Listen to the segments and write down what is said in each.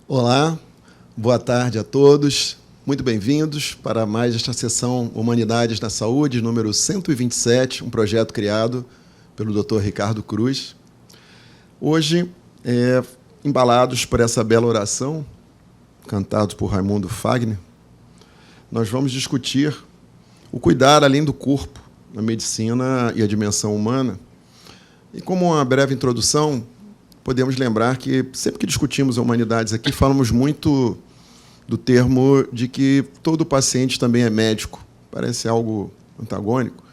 Olá, boa tarde a todos. Muito bem-vindos para mais esta sessão Humanidades na Saúde, número 127, um projeto criado pelo Dr. Ricardo Cruz. Hoje, embalados por essa bela oração, cantada por Raimundo Fagner, nós vamos discutir o cuidar além do corpo, a medicina e a dimensão humana. E como uma breve introdução, podemos lembrar que, sempre que discutimos a humanidades aqui, falamos muito do termo de que todo paciente também é médico. Parece algo antagônico,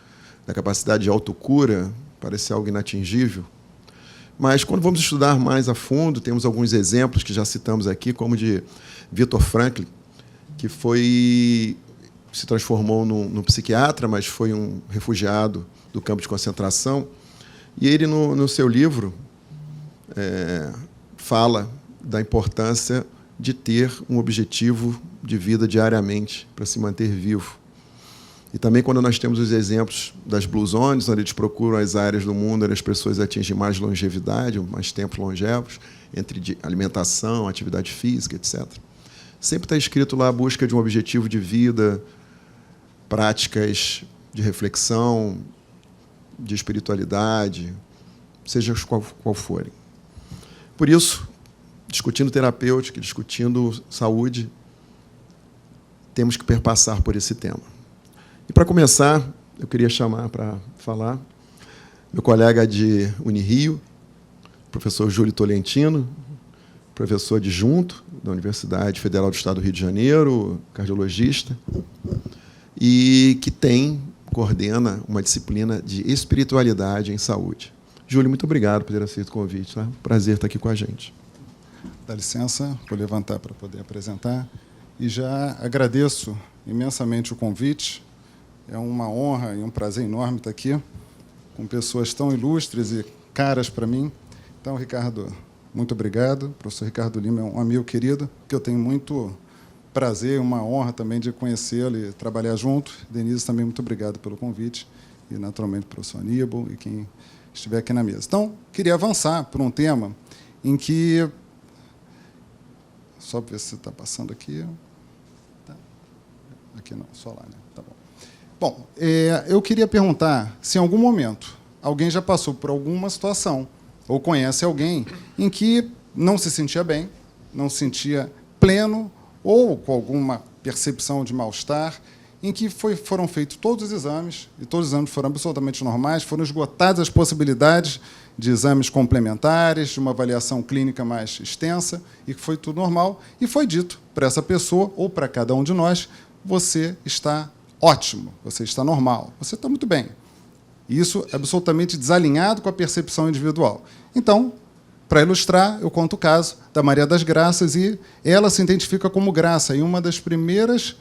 da capacidade de autocura, parece algo inatingível. Mas, quando vamos estudar mais a fundo, temos alguns exemplos que já citamos aqui, como de Viktor Frankl, que se transformou num psiquiatra, mas foi um refugiado do campo de concentração. E ele, no seu livro, fala da importância de ter um objetivo de vida diariamente para se manter vivo. E também quando nós temos os exemplos das Blue Zones, onde eles procuram as áreas do mundo onde as pessoas atingem mais longevidade, mais tempo longevos, entre alimentação, atividade física, etc. Sempre está escrito lá a busca de um objetivo de vida, práticas de reflexão, de espiritualidade, seja qual forem. Por isso, discutindo terapêutica, discutindo saúde, temos que perpassar por esse tema. E, para começar, eu queria chamar para falar meu colega de Unirio, professor Júlio Tolentino, professor adjunto da Universidade Federal do Estado do Rio de Janeiro, cardiologista, e que coordena uma disciplina de espiritualidade em saúde. Júlio, muito obrigado por ter aceito o convite. Tá? Prazer estar aqui com a gente. Dá licença, vou levantar para poder apresentar. E já agradeço imensamente o convite. É uma honra e um prazer enorme estar aqui com pessoas tão ilustres e caras para mim. Então, Ricardo, muito obrigado. O professor Ricardo Lima é um amigo querido, que eu tenho muito prazer e uma honra também de conhecê-lo e trabalhar junto. Denise, também muito obrigado pelo convite. E, naturalmente, o professor Aníbal e quem estiver aqui na mesa. Então, queria avançar por um tema em que... Só ver se está passando aqui. Tá. Aqui não, só lá, né? Tá bom. Bom, eu queria perguntar se, em algum momento, alguém já passou por alguma situação ou conhece alguém em que não se sentia bem, não se sentia pleno ou com alguma percepção de mal-estar, em que foram feitos todos os exames, e todos os exames foram absolutamente normais, foram esgotadas as possibilidades de exames complementares, de uma avaliação clínica mais extensa, e que foi tudo normal, e foi dito para essa pessoa, ou para cada um de nós, você está ótimo, você está normal, você está muito bem. Isso é absolutamente desalinhado com a percepção individual. Então, para ilustrar, eu conto o caso da Maria das Graças, e ela se identifica como Graça, e uma das primeiras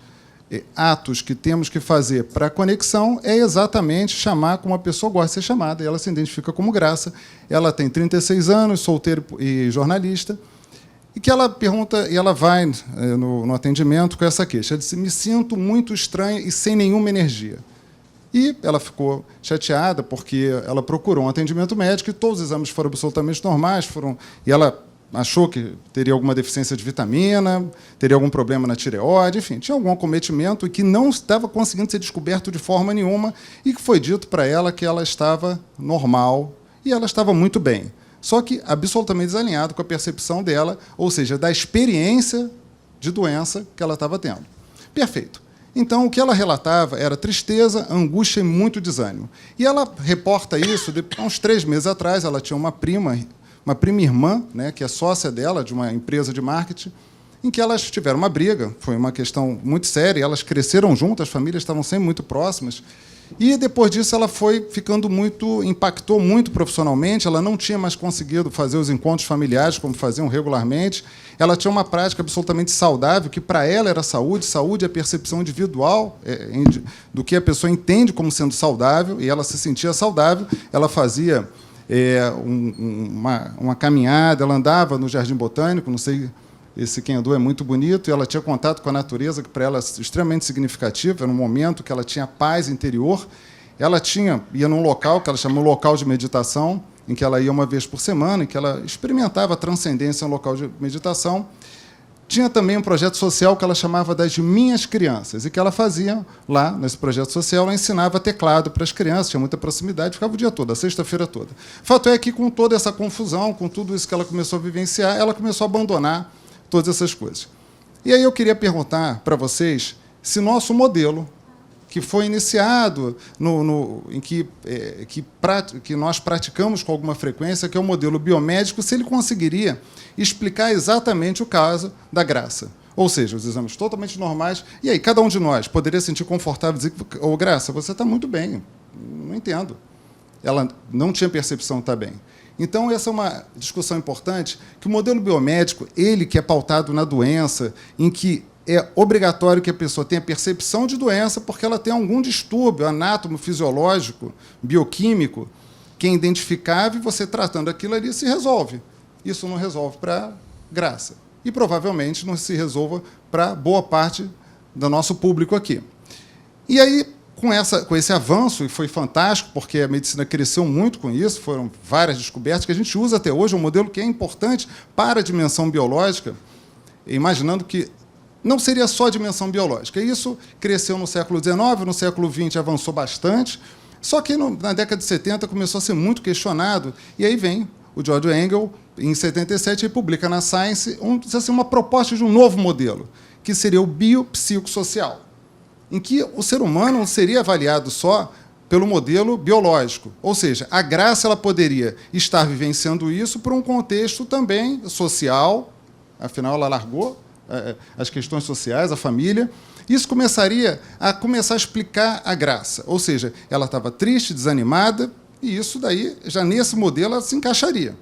atos que temos que fazer para a conexão é exatamente chamar como a pessoa gosta de ser chamada, e ela se identifica como Graça. Ela tem 36 anos, solteira e jornalista, e que ela pergunta, e ela vai no atendimento com essa queixa. Ela disse: me sinto muito estranha e sem nenhuma energia. E ela ficou chateada, porque ela procurou um atendimento médico e todos os exames foram absolutamente normais, e ela achou que teria alguma deficiência de vitamina, teria algum problema na tireoide, enfim, tinha algum acometimento e que não estava conseguindo ser descoberto de forma nenhuma, e que foi dito para ela que ela estava normal e ela estava muito bem. Só que absolutamente desalinhado com a percepção dela, ou seja, da experiência de doença que ela estava tendo. Perfeito. Então, o que ela relatava era tristeza, angústia e muito desânimo. E ela reporta isso, há uns 3 meses atrás, ela tinha uma prima irmã, né, que é sócia dela, de uma empresa de marketing, em que elas tiveram uma briga, foi uma questão muito séria, elas cresceram juntas, as famílias estavam sempre muito próximas, e depois disso ela foi ficando impactou muito profissionalmente, ela não tinha mais conseguido fazer os encontros familiares como faziam regularmente, ela tinha uma prática absolutamente saudável, que para ela era saúde é a percepção individual do que a pessoa entende como sendo saudável, e ela se sentia saudável, ela fazia uma caminhada, ela andava no Jardim Botânico, não sei, esse quem andou é muito bonito, e ela tinha contato com a natureza, que para ela é extremamente significativo, era um momento que ela tinha paz interior. Ela ia num local que ela chamou local de meditação, em que ela ia uma vez por semana, em que ela experimentava a transcendência no local de meditação. tinha também um projeto social que ela chamava das Minhas Crianças, e que ela fazia lá, nesse projeto social, ela ensinava teclado para as crianças, tinha muita proximidade, ficava o dia todo, a sexta-feira toda. Fato é que, com toda essa confusão, com tudo isso que ela começou a vivenciar, ela começou a abandonar todas essas coisas. E aí eu queria perguntar para vocês se nosso modelo, que foi iniciado, em que nós praticamos com alguma frequência, que é o modelo biomédico, se ele conseguiria explicar exatamente o caso da Graça. Ou seja, os exames totalmente normais. E aí, cada um de nós poderia se sentir confortável e dizer: ô, Graça, você está muito bem. Não entendo. Ela não tinha percepção de estar bem. Então, essa é uma discussão importante, que o modelo biomédico, ele que é pautado na doença, em que é obrigatório que a pessoa tenha percepção de doença porque ela tem algum distúrbio anátomo-fisiológico, bioquímico, que é identificável, e você tratando aquilo ali se resolve. Isso não resolve para Graça. E provavelmente não se resolva para boa parte do nosso público aqui. E aí, com esse avanço, e foi fantástico, porque a medicina cresceu muito com isso, foram várias descobertas que a gente usa até hoje, um modelo que é importante para a dimensão biológica, imaginando que não seria só a dimensão biológica. Isso cresceu no século XIX, no século XX avançou bastante, só que na década de 70 começou a ser muito questionado, e aí vem o George Engel, em 77, ele publica na Science uma proposta de um novo modelo, que seria o biopsicossocial, em que o ser humano não seria avaliado só pelo modelo biológico, ou seja, a Graça ela poderia estar vivenciando isso por um contexto também social, afinal ela largou as questões sociais, a família. Isso começaria a explicar a Graça. Ou seja, ela estava triste, desanimada, e isso daí, já nesse modelo, ela se encaixaria.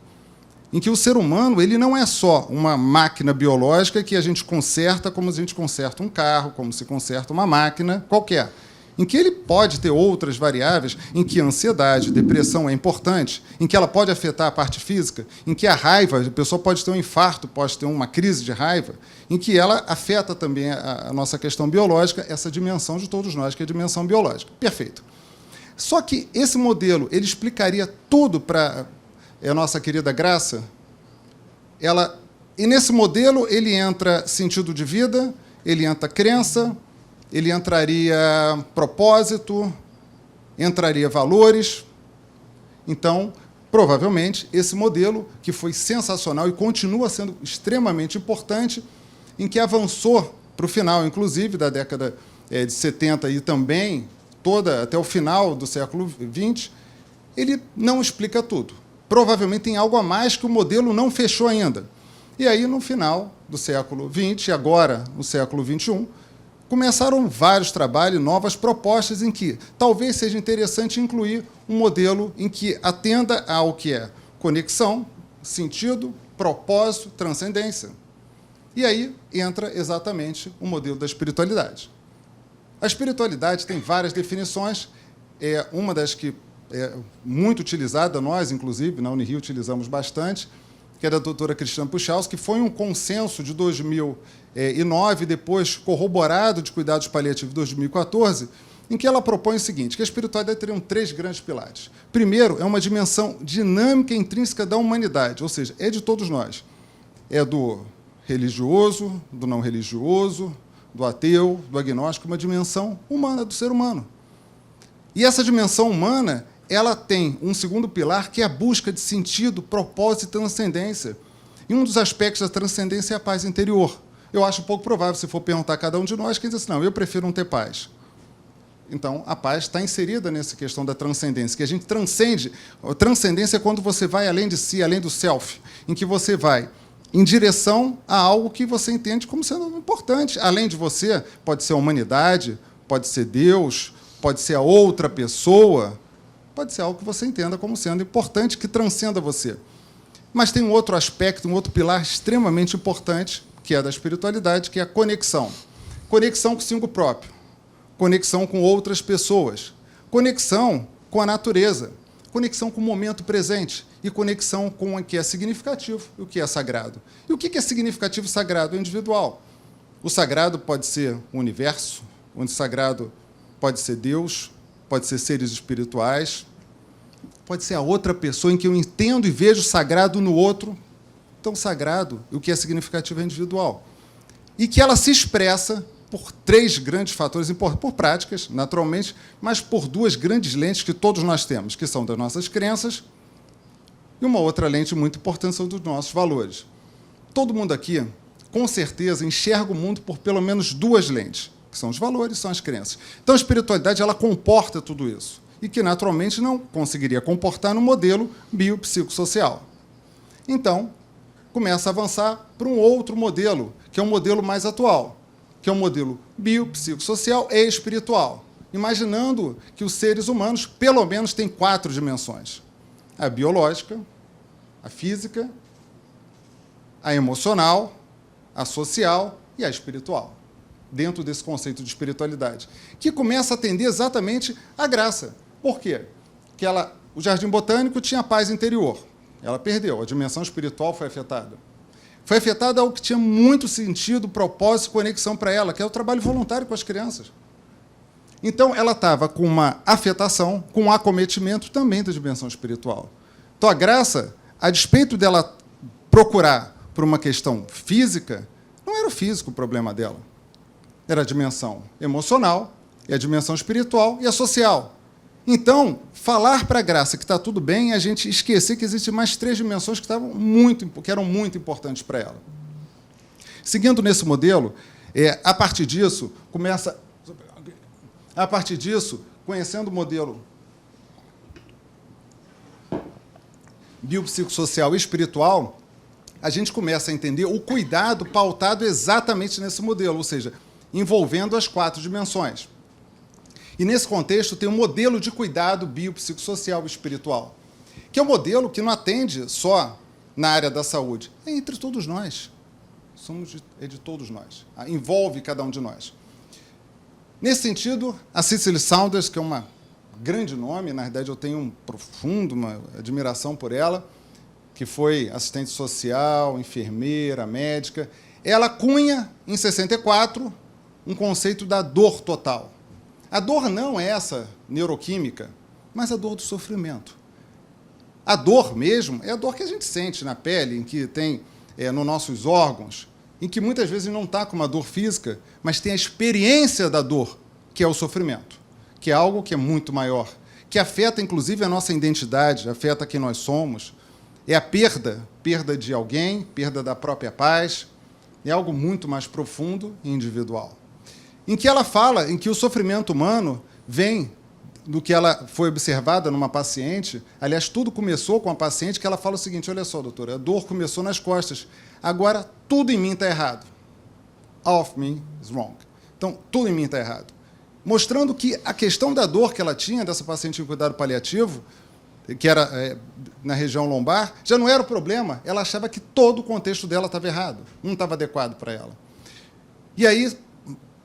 Em que o ser humano ele não é só uma máquina biológica que a gente conserta como a gente conserta um carro, como se conserta uma máquina qualquer. Em que ele pode ter outras variáveis, em que a ansiedade, depressão é importante, em que ela pode afetar a parte física, em que a raiva, a pessoa pode ter um infarto, pode ter uma crise de raiva, em que ela afeta também a nossa questão biológica, essa dimensão de todos nós, que é a dimensão biológica. Perfeito. Só que esse modelo ele explicaria tudo para a nossa querida Graça. E nesse modelo ele entra sentido de vida, ele entra crença, ele entraria propósito, entraria valores. Então, provavelmente, esse modelo, que foi sensacional e continua sendo extremamente importante, em que avançou para o final, inclusive, da década de 70 e também até o final do século XX, ele não explica tudo. Provavelmente tem algo a mais que o modelo não fechou ainda. E aí, no final do século XX, e agora no século XXI, começaram vários trabalhos, novas propostas em que talvez seja interessante incluir um modelo em que atenda ao que é conexão, sentido, propósito, transcendência. E aí entra exatamente o modelo da espiritualidade. A espiritualidade tem várias definições, uma das que é muito utilizada, nós, inclusive, na Unirio utilizamos bastante, que é da doutora Cristiane Puchalski, que foi um consenso de 2009, depois corroborado de cuidados paliativos de 2014, em que ela propõe o seguinte, que a espiritualidade teria 3 grandes pilares. Primeiro, é uma dimensão dinâmica e intrínseca da humanidade, ou seja, é de todos nós. É do religioso, do não religioso, do ateu, do agnóstico, uma dimensão humana do ser humano. E essa dimensão humana ela tem um segundo pilar, que é a busca de sentido, propósito e transcendência. E um dos aspectos da transcendência é a paz interior. Eu acho pouco provável, se for perguntar a cada um de nós, quem diz assim, não, eu prefiro não ter paz. Então, a paz está inserida nessa questão da transcendência, que a gente transcende. A transcendência é quando você vai além de si, além do self, em que você vai em direção a algo que você entende como sendo importante. Além de você, pode ser a humanidade, pode ser Deus, pode ser a outra pessoa, pode ser algo que você entenda como sendo importante, que transcenda você. Mas tem um outro aspecto, um outro pilar extremamente importante, que é da espiritualidade, que é a conexão. Conexão consigo próprio, conexão com outras pessoas, conexão com a natureza, conexão com o momento presente e conexão com o que é significativo e o que é sagrado. E o que é significativo e sagrado? É individual. O sagrado pode ser o universo, o sagrado pode ser Deus, pode ser seres espirituais, pode ser a outra pessoa em que eu entendo e vejo sagrado no outro. Então, sagrado, o que é significativo é individual. e que ela se expressa por 3 grandes fatores importantes, por práticas, naturalmente, mas por 2 grandes lentes que todos nós temos, que são das nossas crenças, e uma outra lente muito importante são dos nossos valores. Todo mundo aqui, com certeza, enxerga o mundo por pelo menos 2 lentes, que são os valores e são as crenças. Então, a espiritualidade ela comporta tudo isso, e que, naturalmente, não conseguiria comportar no modelo biopsicossocial. Então, começa a avançar para um outro modelo, que é um modelo mais atual, que é um modelo biopsicossocial e espiritual, imaginando que os seres humanos, pelo menos, têm 4 dimensões. A biológica, a física, a emocional, a social e a espiritual, dentro desse conceito de espiritualidade, que começa a atender exatamente à graça. Por quê? Porque o Jardim Botânico tinha paz interior. Ela perdeu, a dimensão espiritual foi afetada. Foi afetada algo que tinha muito sentido, propósito e conexão para ela, que é o trabalho voluntário com as crianças. Então, ela estava com uma afetação, com um acometimento também da dimensão espiritual. Então, a graça, a despeito dela procurar por uma questão física, não era o físico o problema dela. Era a dimensão emocional, e a dimensão espiritual e a social. Então, falar para a graça que está tudo bem é a gente esquecer que existem mais 3 dimensões que eram muito importantes para ela. Seguindo nesse modelo, a partir disso, conhecendo o modelo biopsicossocial e espiritual, a gente começa a entender o cuidado pautado exatamente nesse modelo, ou seja, envolvendo as 4 dimensões. E, nesse contexto, tem um modelo de cuidado biopsicossocial e espiritual, que é um modelo que não atende só na área da saúde, é entre todos nós. É de todos nós. Envolve cada um de nós. Nesse sentido, a Cicely Saunders, que é uma grande nome, na verdade eu tenho uma admiração por ela, que foi assistente social, enfermeira, médica, ela cunha, em 64, um conceito da dor total. A dor não é essa neuroquímica, mas a dor do sofrimento. A dor mesmo é a dor que a gente sente na pele, em que tem nos nossos órgãos, em que muitas vezes não está com uma dor física, mas tem a experiência da dor, que é o sofrimento, que é algo que é muito maior, que afeta, inclusive, a nossa identidade, afeta quem nós somos. É a perda de alguém, perda da própria paz, é algo muito mais profundo e individual. Em que ela fala em que o sofrimento humano vem do que ela foi observada numa paciente. Aliás, tudo começou com a paciente, que ela fala o seguinte: olha só, doutora, a dor começou nas costas, agora tudo em mim está errado. All of me is wrong. Então, tudo em mim está errado. Mostrando que a questão da dor que ela tinha, dessa paciente em cuidado paliativo, que era na região lombar, já não era o problema. Ela achava que todo o contexto dela estava errado, não estava adequado para ela. E aí,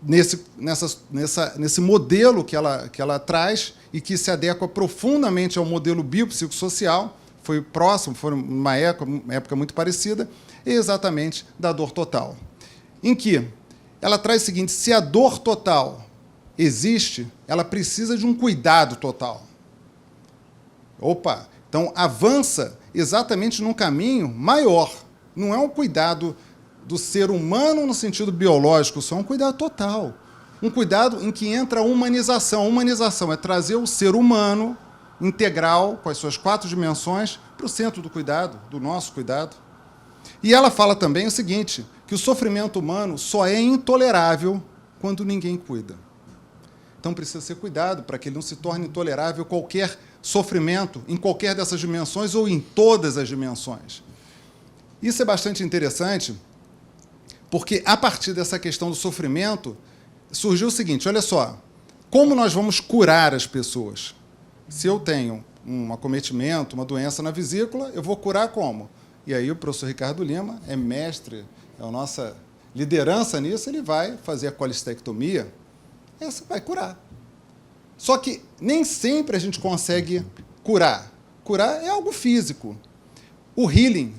nesse modelo que ela traz e que se adequa profundamente ao modelo biopsicossocial, foi uma época muito parecida, é exatamente da dor total. Em que ela traz o seguinte: se a dor total existe, ela precisa de um cuidado total. Então avança exatamente num caminho maior. Não é um cuidado do ser humano no sentido biológico, só um cuidado total. Um cuidado em que entra a humanização. A humanização é trazer o ser humano integral, com as suas 4 dimensões, para o centro do cuidado, do nosso cuidado. E ela fala também o seguinte, que o sofrimento humano só é intolerável quando ninguém cuida. Então precisa ser cuidado para que ele não se torne intolerável qualquer sofrimento em qualquer dessas dimensões ou em todas as dimensões. Isso é bastante interessante, porque, a partir dessa questão do sofrimento, surgiu o seguinte: olha só, como nós vamos curar as pessoas? Se eu tenho um acometimento, uma doença na vesícula, eu vou curar como? E aí o professor Ricardo Lima é mestre, é a nossa liderança nisso, ele vai fazer a colistectomia, essa vai curar. Só que nem sempre a gente consegue curar. Curar é algo físico. O healing,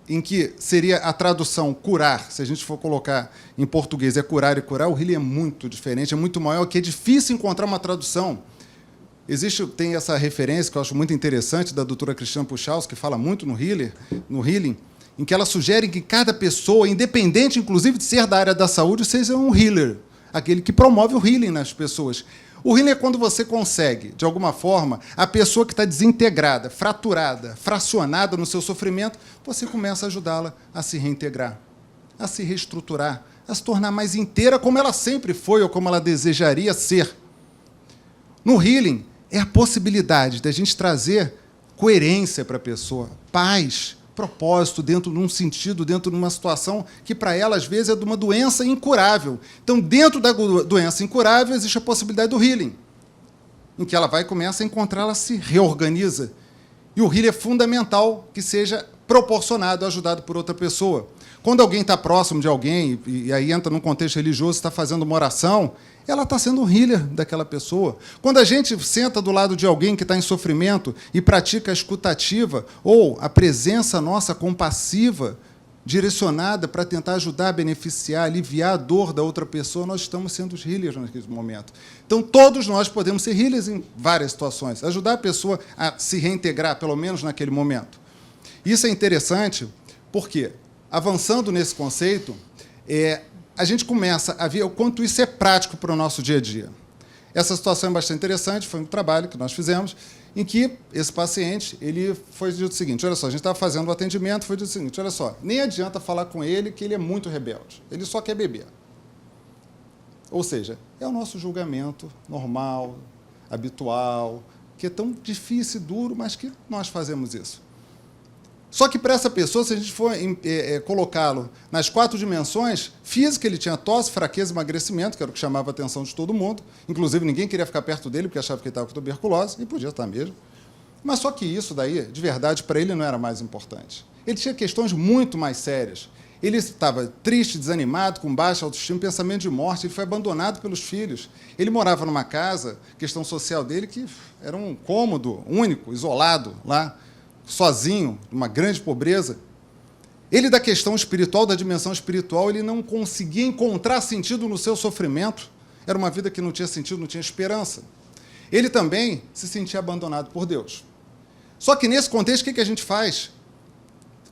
em que seria a tradução curar, se a gente for colocar em português, é curar e curar, o healing é muito diferente, é muito maior, que é difícil encontrar uma tradução. Tem essa referência que eu acho muito interessante, da doutora Cristiane Puchalski, que fala muito no healing, em que ela sugere que cada pessoa, independente, inclusive, de ser da área da saúde, seja um healer, aquele que promove o healing nas pessoas. O healing é quando você consegue, de alguma forma, a pessoa que está desintegrada, fraturada, fracionada no seu sofrimento, você começa a ajudá-la a se reintegrar, a se reestruturar, a se tornar mais inteira como ela sempre foi ou como ela desejaria ser. No healing, é a possibilidade da gente trazer coerência para a pessoa, paz, propósito dentro de um sentido, dentro de uma situação que, para ela, às vezes, é de uma doença incurável. Então, dentro da doença incurável, existe a possibilidade do healing, em que ela vai e começa a encontrar, ela se reorganiza. E o healing é fundamental que seja proporcionado, ajudado por outra pessoa. Quando alguém está próximo de alguém, e aí entra num contexto religioso, está fazendo uma oração, ela está sendo um healer daquela pessoa. Quando a gente senta do lado de alguém que está em sofrimento e pratica a escutativa, ou a presença nossa compassiva, direcionada para tentar ajudar, beneficiar, aliviar a dor da outra pessoa, nós estamos sendo os healers naquele momento. Então, todos nós podemos ser healers em várias situações, ajudar a pessoa a se reintegrar, pelo menos naquele momento. Isso é interessante porque, avançando nesse conceito, a gente começa a ver o quanto isso é prático para o nosso dia a dia. Essa situação é bastante interessante, foi um trabalho que nós fizemos, em que esse paciente ele foi dito o seguinte, olha só, a gente estava fazendo o atendimento, foi dito o seguinte, olha só, nem adianta falar com ele que ele é muito rebelde, ele só quer beber. Ou seja, é o nosso julgamento normal, habitual, que é tão difícil e duro, mas que nós fazemos isso. Só que para essa pessoa, se a gente for colocá-lo nas 4 dimensões, física, ele tinha tosse, fraqueza e emagrecimento, que era o que chamava a atenção de todo mundo. Inclusive, ninguém queria ficar perto dele, porque achava que ele estava com tuberculose, e podia estar mesmo. Mas só que isso daí, de verdade, para ele não era mais importante. Ele tinha questões muito mais sérias. Ele estava triste, desanimado, com baixa autoestima, pensamento de morte, ele foi abandonado pelos filhos. Ele morava numa casa, questão social dele, que era um cômodo único, isolado, lá, sozinho, uma grande pobreza. Ele, da questão espiritual, da dimensão espiritual, ele não conseguia encontrar sentido no seu sofrimento. Era uma vida que não tinha sentido, não tinha esperança. Ele também se sentia abandonado por Deus. Só que, nesse contexto, o que a gente faz?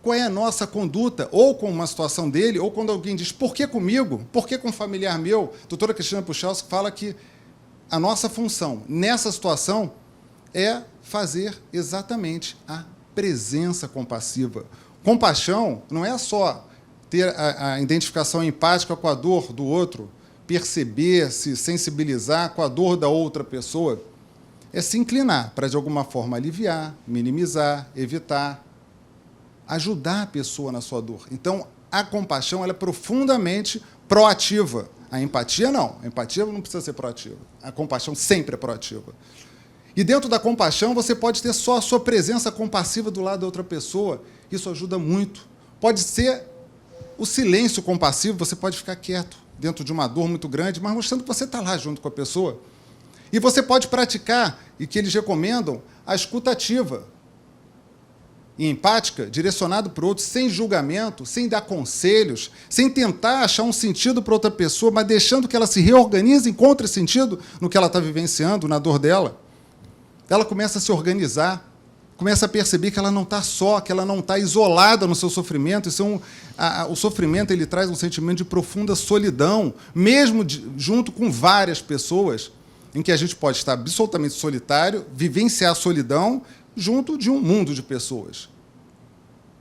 Qual é a nossa conduta? Ou com uma situação dele, ou quando alguém diz, por que comigo? Por que com um familiar meu? A doutora Cristina Puchalski fala que a nossa função, nessa situação, é fazer exatamente a presença compassiva. Compaixão não é só ter a identificação empática com a dor do outro, perceber, se sensibilizar com a dor da outra pessoa. É se inclinar para, de alguma forma, aliviar, minimizar, evitar, ajudar a pessoa na sua dor. Então, a compaixão ela é profundamente proativa. A empatia, não. A empatia não precisa ser proativa. A compaixão sempre é proativa. E dentro da compaixão, você pode ter só a sua presença compassiva do lado da outra pessoa. Isso ajuda muito. Pode ser o silêncio compassivo, você pode ficar quieto dentro de uma dor muito grande, mas mostrando que você está lá junto com a pessoa. E você pode praticar, e que eles recomendam, a escuta ativa e empática, direcionado para o outro, sem julgamento, sem dar conselhos, sem tentar achar um sentido para outra pessoa, mas deixando que ela se reorganize, encontre sentido no que ela está vivenciando, na dor dela. Ela começa a se organizar, começa a perceber que ela não está só, que ela não está isolada no seu sofrimento. O sofrimento ele traz um sentimento de profunda solidão, mesmo junto com várias pessoas, em que a gente pode estar absolutamente solitário, vivenciar a solidão junto de um mundo de pessoas.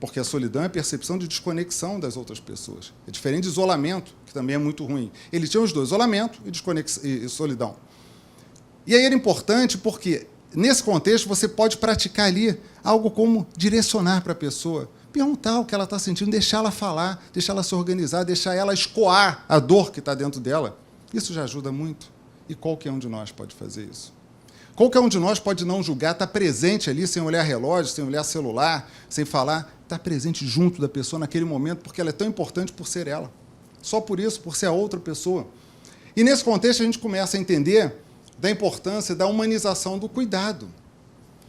Porque a solidão é a percepção de desconexão das outras pessoas. É diferente de isolamento, que também é muito ruim. Ele tinha os dois, isolamento e solidão. E aí era importante porque, nesse contexto, você pode praticar ali algo como direcionar para a pessoa, perguntar o que ela está sentindo, deixar ela falar, deixar ela se organizar, deixar ela escoar a dor que está dentro dela. Isso já ajuda muito. E qualquer um de nós pode fazer isso. Qualquer um de nós pode não julgar, estar presente ali, sem olhar relógio, sem olhar celular, sem falar, estar presente junto da pessoa naquele momento, porque ela é tão importante por ser ela. Só por isso, por ser a outra pessoa. E, nesse contexto, a gente começa a entender da importância da humanização do cuidado.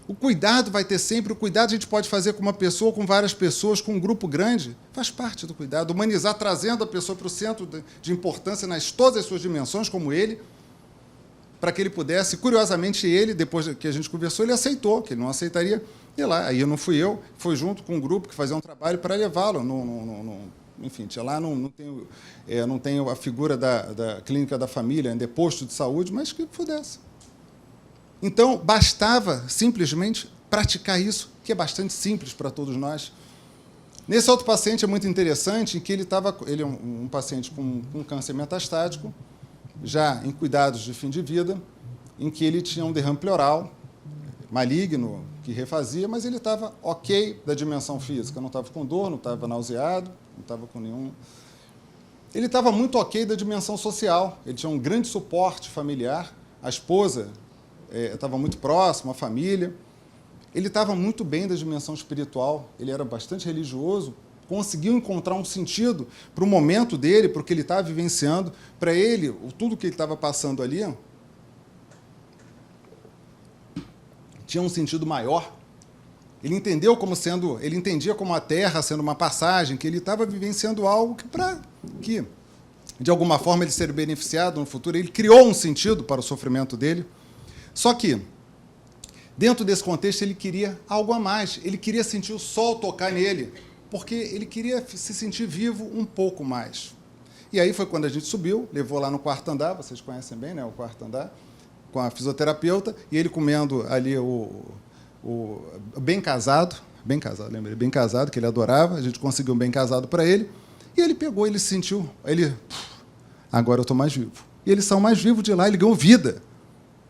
O cuidado vai ter sempre, o cuidado a gente pode fazer com uma pessoa, com várias pessoas, com um grupo grande, faz parte do cuidado. Humanizar, trazendo a pessoa para o centro de importância nas todas as suas dimensões, como ele, para que ele pudesse, curiosamente ele, depois que a gente conversou, ele aceitou, que ele não aceitaria, E lá, aí não fui eu, foi junto com um grupo que fazia um trabalho para levá-lo. Enfim, lá não tenho a figura da clínica da família, ainda é posto de saúde, mas que pudesse. Então, bastava simplesmente praticar isso, que é bastante simples para todos nós. Nesse outro paciente é muito interessante, que ele é um paciente com câncer metastático, já em cuidados de fim de vida, em que ele tinha um derrame pleural maligno, que refazia, mas ele estava ok da dimensão física, não estava com dor, não estava nauseado, não estava com nenhum... Ele estava muito ok da dimensão social, ele tinha um grande suporte familiar, a esposa estava muito próxima, a família. Ele estava muito bem da dimensão espiritual, ele era bastante religioso, conseguiu encontrar um sentido para o momento dele, para o que ele estava vivenciando, para ele, tudo que ele estava passando ali, tinha um sentido maior. Ele entendeu ele entendia como a Terra sendo uma passagem, que ele estava vivenciando algo que, de alguma forma, ele ser beneficiado no futuro. Ele criou um sentido para o sofrimento dele. Só que, dentro desse contexto, ele queria algo a mais. Ele queria sentir o sol tocar nele, porque ele queria se sentir vivo um pouco mais. E aí foi quando a gente subiu, levou lá no quarto andar, vocês conhecem bem, né, o quarto andar, com a fisioterapeuta, e ele comendo ali o bem casado, lembrei, bem casado, que ele adorava, a gente conseguiu um bem casado para ele, e ele pegou, ele sentiu, agora eu estou mais vivo. E ele saiu mais vivo de lá, ele ganhou vida.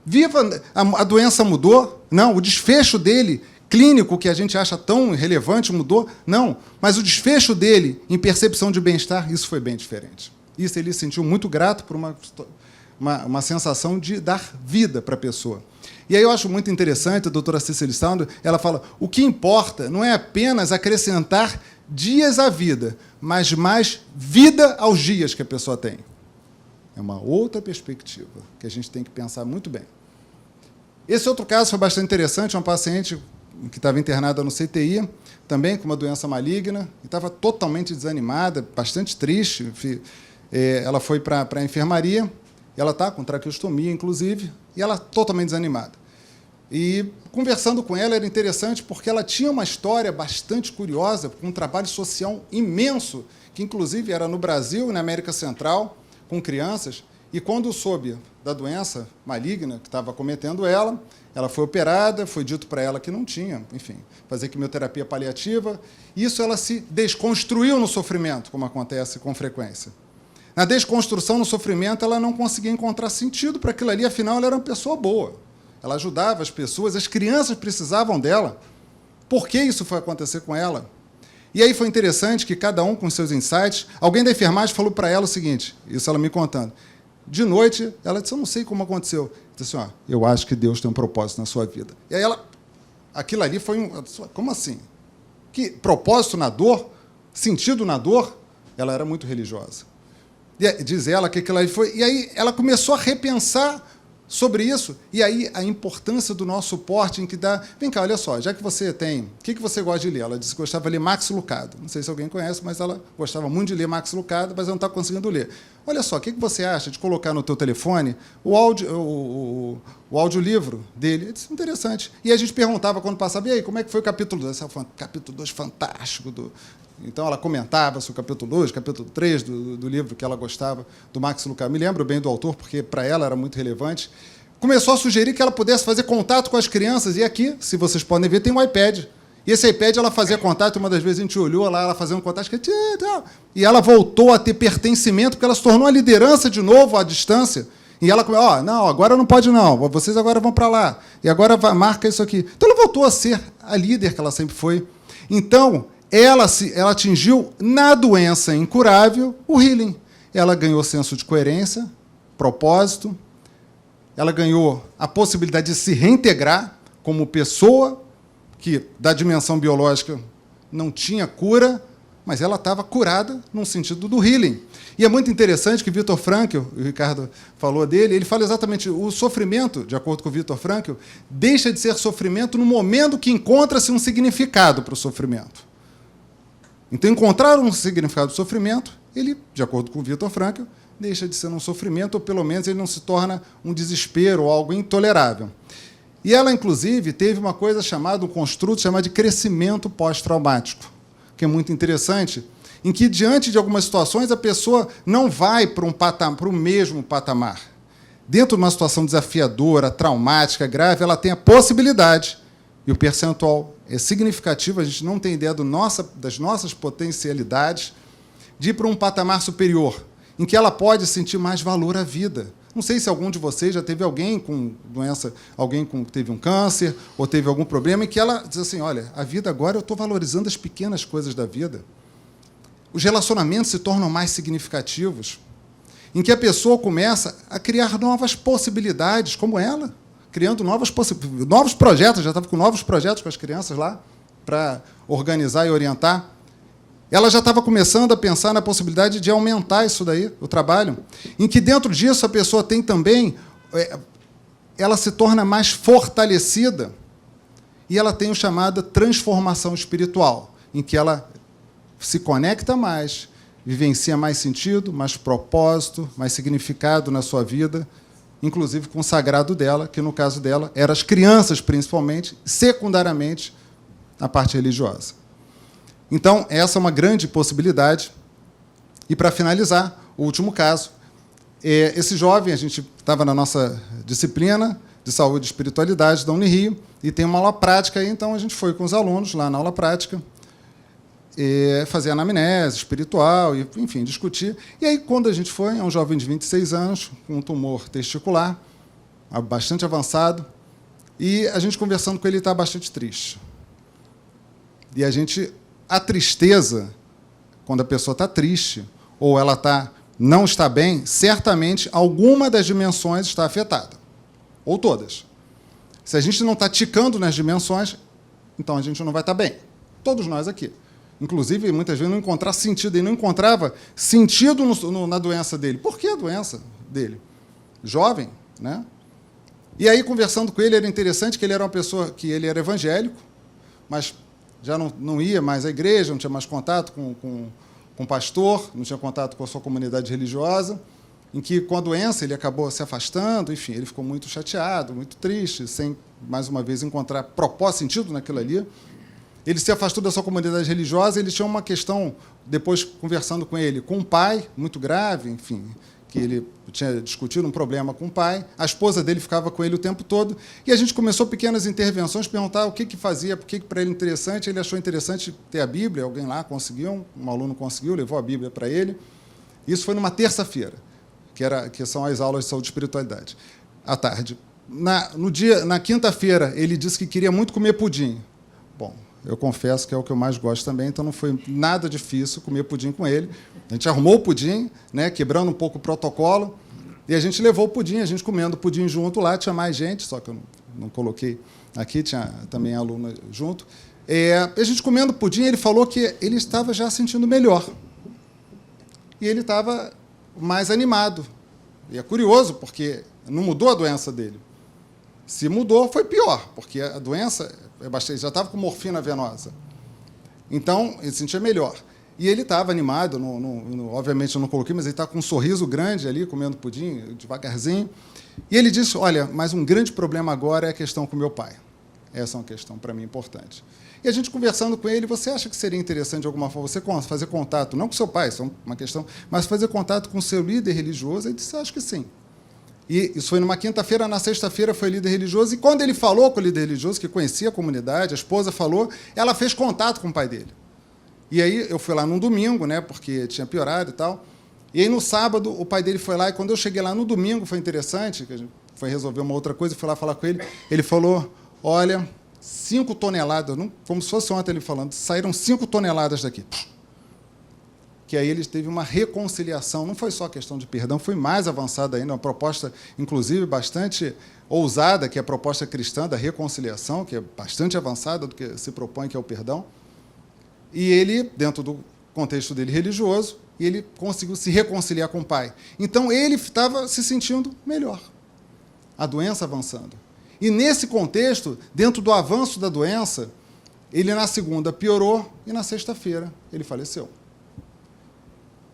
Viva, a doença mudou? Não, o desfecho dele, clínico, que a gente acha tão relevante, mudou? Não, mas o desfecho dele em percepção de bem-estar, isso foi bem diferente. Isso ele se sentiu muito grato por uma sensação de dar vida para a pessoa. E aí eu acho muito interessante, a doutora Cicely Saunders, ela fala, o que importa não é apenas acrescentar dias à vida, mas mais vida aos dias que a pessoa tem. É uma outra perspectiva que a gente tem que pensar muito bem. Esse outro caso foi bastante interessante, uma paciente que estava internada no CTI, também com uma doença maligna, e estava totalmente desanimada, bastante triste. Ela foi para a enfermaria, ela está com traqueostomia, inclusive, e ela totalmente desanimada. E, conversando com ela, era interessante porque ela tinha uma história bastante curiosa, com um trabalho social imenso, que, inclusive, era no Brasil e na América Central, com crianças, e quando soube da doença maligna que estava acometendo ela foi operada, foi dito para ela que não tinha, enfim, fazer quimioterapia paliativa. Isso ela se desconstruiu no sofrimento, como acontece com frequência. Na desconstrução no sofrimento, ela não conseguia encontrar sentido para aquilo ali, afinal, ela era uma pessoa boa. Ela ajudava as pessoas, as crianças precisavam dela. Por que isso foi acontecer com ela? E aí foi interessante que cada um com seus insights, alguém da enfermagem falou para ela o seguinte, isso ela me contando, de noite, ela disse, eu não sei como aconteceu. Disse assim, eu acho que Deus tem um propósito na sua vida. E aí aquilo ali foi como assim? Que propósito na dor? Sentido na dor? Ela era muito religiosa. E diz ela que aquilo ali foi... E aí ela começou a repensar sobre isso, e aí a importância do nosso suporte em que dá... Vem cá, olha só, já que você tem... O que você gosta de ler? Ela disse que gostava de ler Max Lucado. Não sei se alguém conhece, mas ela gostava muito de ler Max Lucado, mas ela não está conseguindo ler. Olha só, o que você acha de colocar no teu telefone o audiolivro dele? Eu disse, interessante. E a gente perguntava quando passava, e aí, como é que foi o capítulo 2? Capítulo 2 fantástico. Então, ela comentava sobre o capítulo 2, capítulo 3 do livro que ela gostava, do Max Lucado. Me lembro bem do autor, porque para ela era muito relevante. Começou a sugerir que ela pudesse fazer contato com as crianças. E aqui, se vocês podem ver, tem um iPad. E esse iPad ela fazia contato, uma das vezes a gente olhou lá, ela fazendo contato, e ela voltou a ter pertencimento, porque ela se tornou a liderança de novo à distância. E ela começou, não, agora não pode não, vocês agora vão para lá, e agora marca isso aqui. Então ela voltou a ser a líder que ela sempre foi. Então, ela atingiu, na doença incurável, o healing. Ela ganhou senso de coerência, propósito, ela ganhou a possibilidade de se reintegrar como pessoa, que da dimensão biológica não tinha cura, mas ela estava curada no sentido do healing. E é muito interessante que Viktor Frankl, o Ricardo falou dele, ele fala exatamente o sofrimento, de acordo com o Viktor Frankl, deixa de ser sofrimento no momento que encontra-se um significado para o sofrimento. Então, encontrar um significado do sofrimento, ele, de acordo com o Viktor Frankl, deixa de ser um sofrimento, ou pelo menos ele não se torna um desespero ou algo intolerável. E ela, inclusive, teve uma coisa chamada, um construto chamado de crescimento pós-traumático, que é muito interessante, em que, diante de algumas situações, a pessoa não vai para o mesmo patamar. Dentro de uma situação desafiadora, traumática, grave, ela tem a possibilidade, e o percentual é significativo, a gente não tem ideia das nossas potencialidades, de ir para um patamar superior, em que ela pode sentir mais valor à vida. Não sei se algum de vocês já teve alguém com doença, alguém que teve um câncer, ou teve algum problema, em que ela diz assim, olha, a vida agora eu estou valorizando as pequenas coisas da vida. Os relacionamentos se tornam mais significativos, em que a pessoa começa a criar novas possibilidades, como ela, criando novos projetos, já estava com novos projetos com as crianças lá, para organizar e orientar. Ela já estava começando a pensar na possibilidade de aumentar isso daí, o trabalho, em que dentro disso a pessoa tem também, ela se torna mais fortalecida e ela tem o chamado transformação espiritual, em que ela se conecta mais, vivencia mais sentido, mais propósito, mais significado na sua vida, inclusive com o sagrado dela, que no caso dela eram as crianças principalmente, secundariamente a parte religiosa. Então, essa é uma grande possibilidade. E, para finalizar, o último caso, esse jovem, a gente estava na nossa disciplina de saúde e espiritualidade da Unirio, e tem uma aula prática aí, então a gente foi com os alunos lá na aula prática, fazer anamnese espiritual, e, enfim, discutir. E aí, quando a gente foi, é um jovem de 26 anos, com um tumor testicular, bastante avançado, e a gente conversando com ele, ele está bastante triste. E a tristeza, quando a pessoa está triste, ou ela não está bem, certamente alguma das dimensões está afetada, ou todas. Se a gente não está ticando nas dimensões, então a gente não vai estar bem. Todos nós aqui. Inclusive, muitas vezes não encontrar sentido, ele não encontrava sentido na doença dele. Por que a doença dele? Jovem, né? E aí, conversando com ele, era interessante que ele era uma pessoa que ele era evangélico, mas já não ia mais à igreja, não tinha mais contato com o pastor, não tinha contato com a sua comunidade religiosa, em que, com a doença, ele acabou se afastando, enfim, ele ficou muito chateado, muito triste, sem, mais uma vez, encontrar propósito, sentido naquilo ali. Ele se afastou da sua comunidade religiosa, ele tinha uma questão, depois, conversando com ele, com um pai muito grave, enfim, que ele tinha discutido um problema com o pai, a esposa dele ficava com ele o tempo todo, e a gente começou pequenas intervenções, perguntar o que fazia, por que para ele interessante, ele achou interessante ter a Bíblia, alguém lá conseguiu, um aluno conseguiu, levou a Bíblia para ele. Isso foi numa terça-feira, que são as aulas de saúde e espiritualidade, à tarde. Na quinta-feira, ele disse que queria muito comer pudim. Bom, eu confesso que é o que eu mais gosto também, então não foi nada difícil comer pudim com ele. A gente arrumou o pudim, né, quebrando um pouco o protocolo, e a gente levou o pudim, a gente comendo o pudim junto lá, tinha mais gente, só que eu não coloquei aqui, tinha também aluno junto. A gente comendo o pudim, ele falou que ele estava já sentindo melhor. E ele estava mais animado. E é curioso, porque não mudou a doença dele. Se mudou, foi pior, porque a doença já estava com morfina venosa. Então, ele se sentia melhor. E ele estava animado, obviamente eu não coloquei, mas ele estava com um sorriso grande ali, comendo pudim, devagarzinho. E ele disse, olha, mas um grande problema agora é a questão com meu pai. Essa é uma questão, para mim, importante. E a gente conversando com ele, você acha que seria interessante, de alguma forma, você fazer contato, não com seu pai, isso é uma questão, mas fazer contato com o seu líder religioso? Ele disse, acho que sim. E isso foi numa quinta-feira, na sexta-feira foi líder religioso, e quando ele falou com o líder religioso, que conhecia a comunidade, a esposa falou, ela fez contato com o pai dele. E aí eu fui lá num domingo, né, porque tinha piorado e tal, e aí no sábado o pai dele foi lá, e quando eu cheguei lá no domingo, foi interessante, que a gente foi resolver uma outra coisa, fui lá falar com ele, ele falou, olha, 5 toneladas, como se fosse ontem ele falando, saíram 5 toneladas daqui. Que aí ele teve uma reconciliação, não foi só questão de perdão, foi mais avançada ainda, uma proposta, inclusive, bastante ousada, que é a proposta cristã da reconciliação, que é bastante avançada do que se propõe, que é o perdão. E ele, dentro do contexto dele religioso, ele conseguiu se reconciliar com o pai. Então, ele estava se sentindo melhor, a doença avançando. E, nesse contexto, dentro do avanço da doença, ele, na segunda, piorou, e, na sexta-feira, ele faleceu.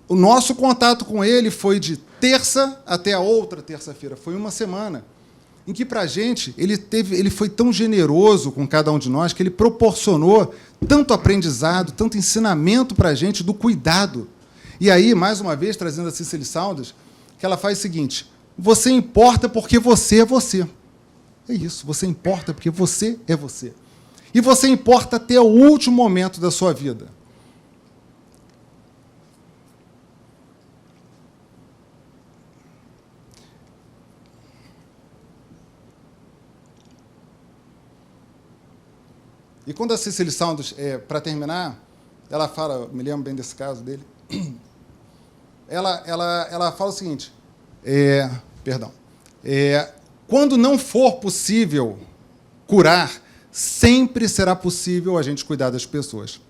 O nosso contato com ele foi de terça até a outra terça-feira, foi uma semana. em que, para a gente, ele foi tão generoso com cada um de nós que ele proporcionou tanto aprendizado, tanto ensinamento para a gente do cuidado. E aí, mais uma vez, trazendo a Cicely Saunders, que ela faz o seguinte: você importa porque você é você. É isso, você importa porque você é você. E você importa até o último momento da sua vida. E quando a Cicely Saunders, para terminar, ela fala, me lembro bem desse caso dele, ela fala o seguinte, quando não for possível curar, sempre será possível a gente cuidar das pessoas.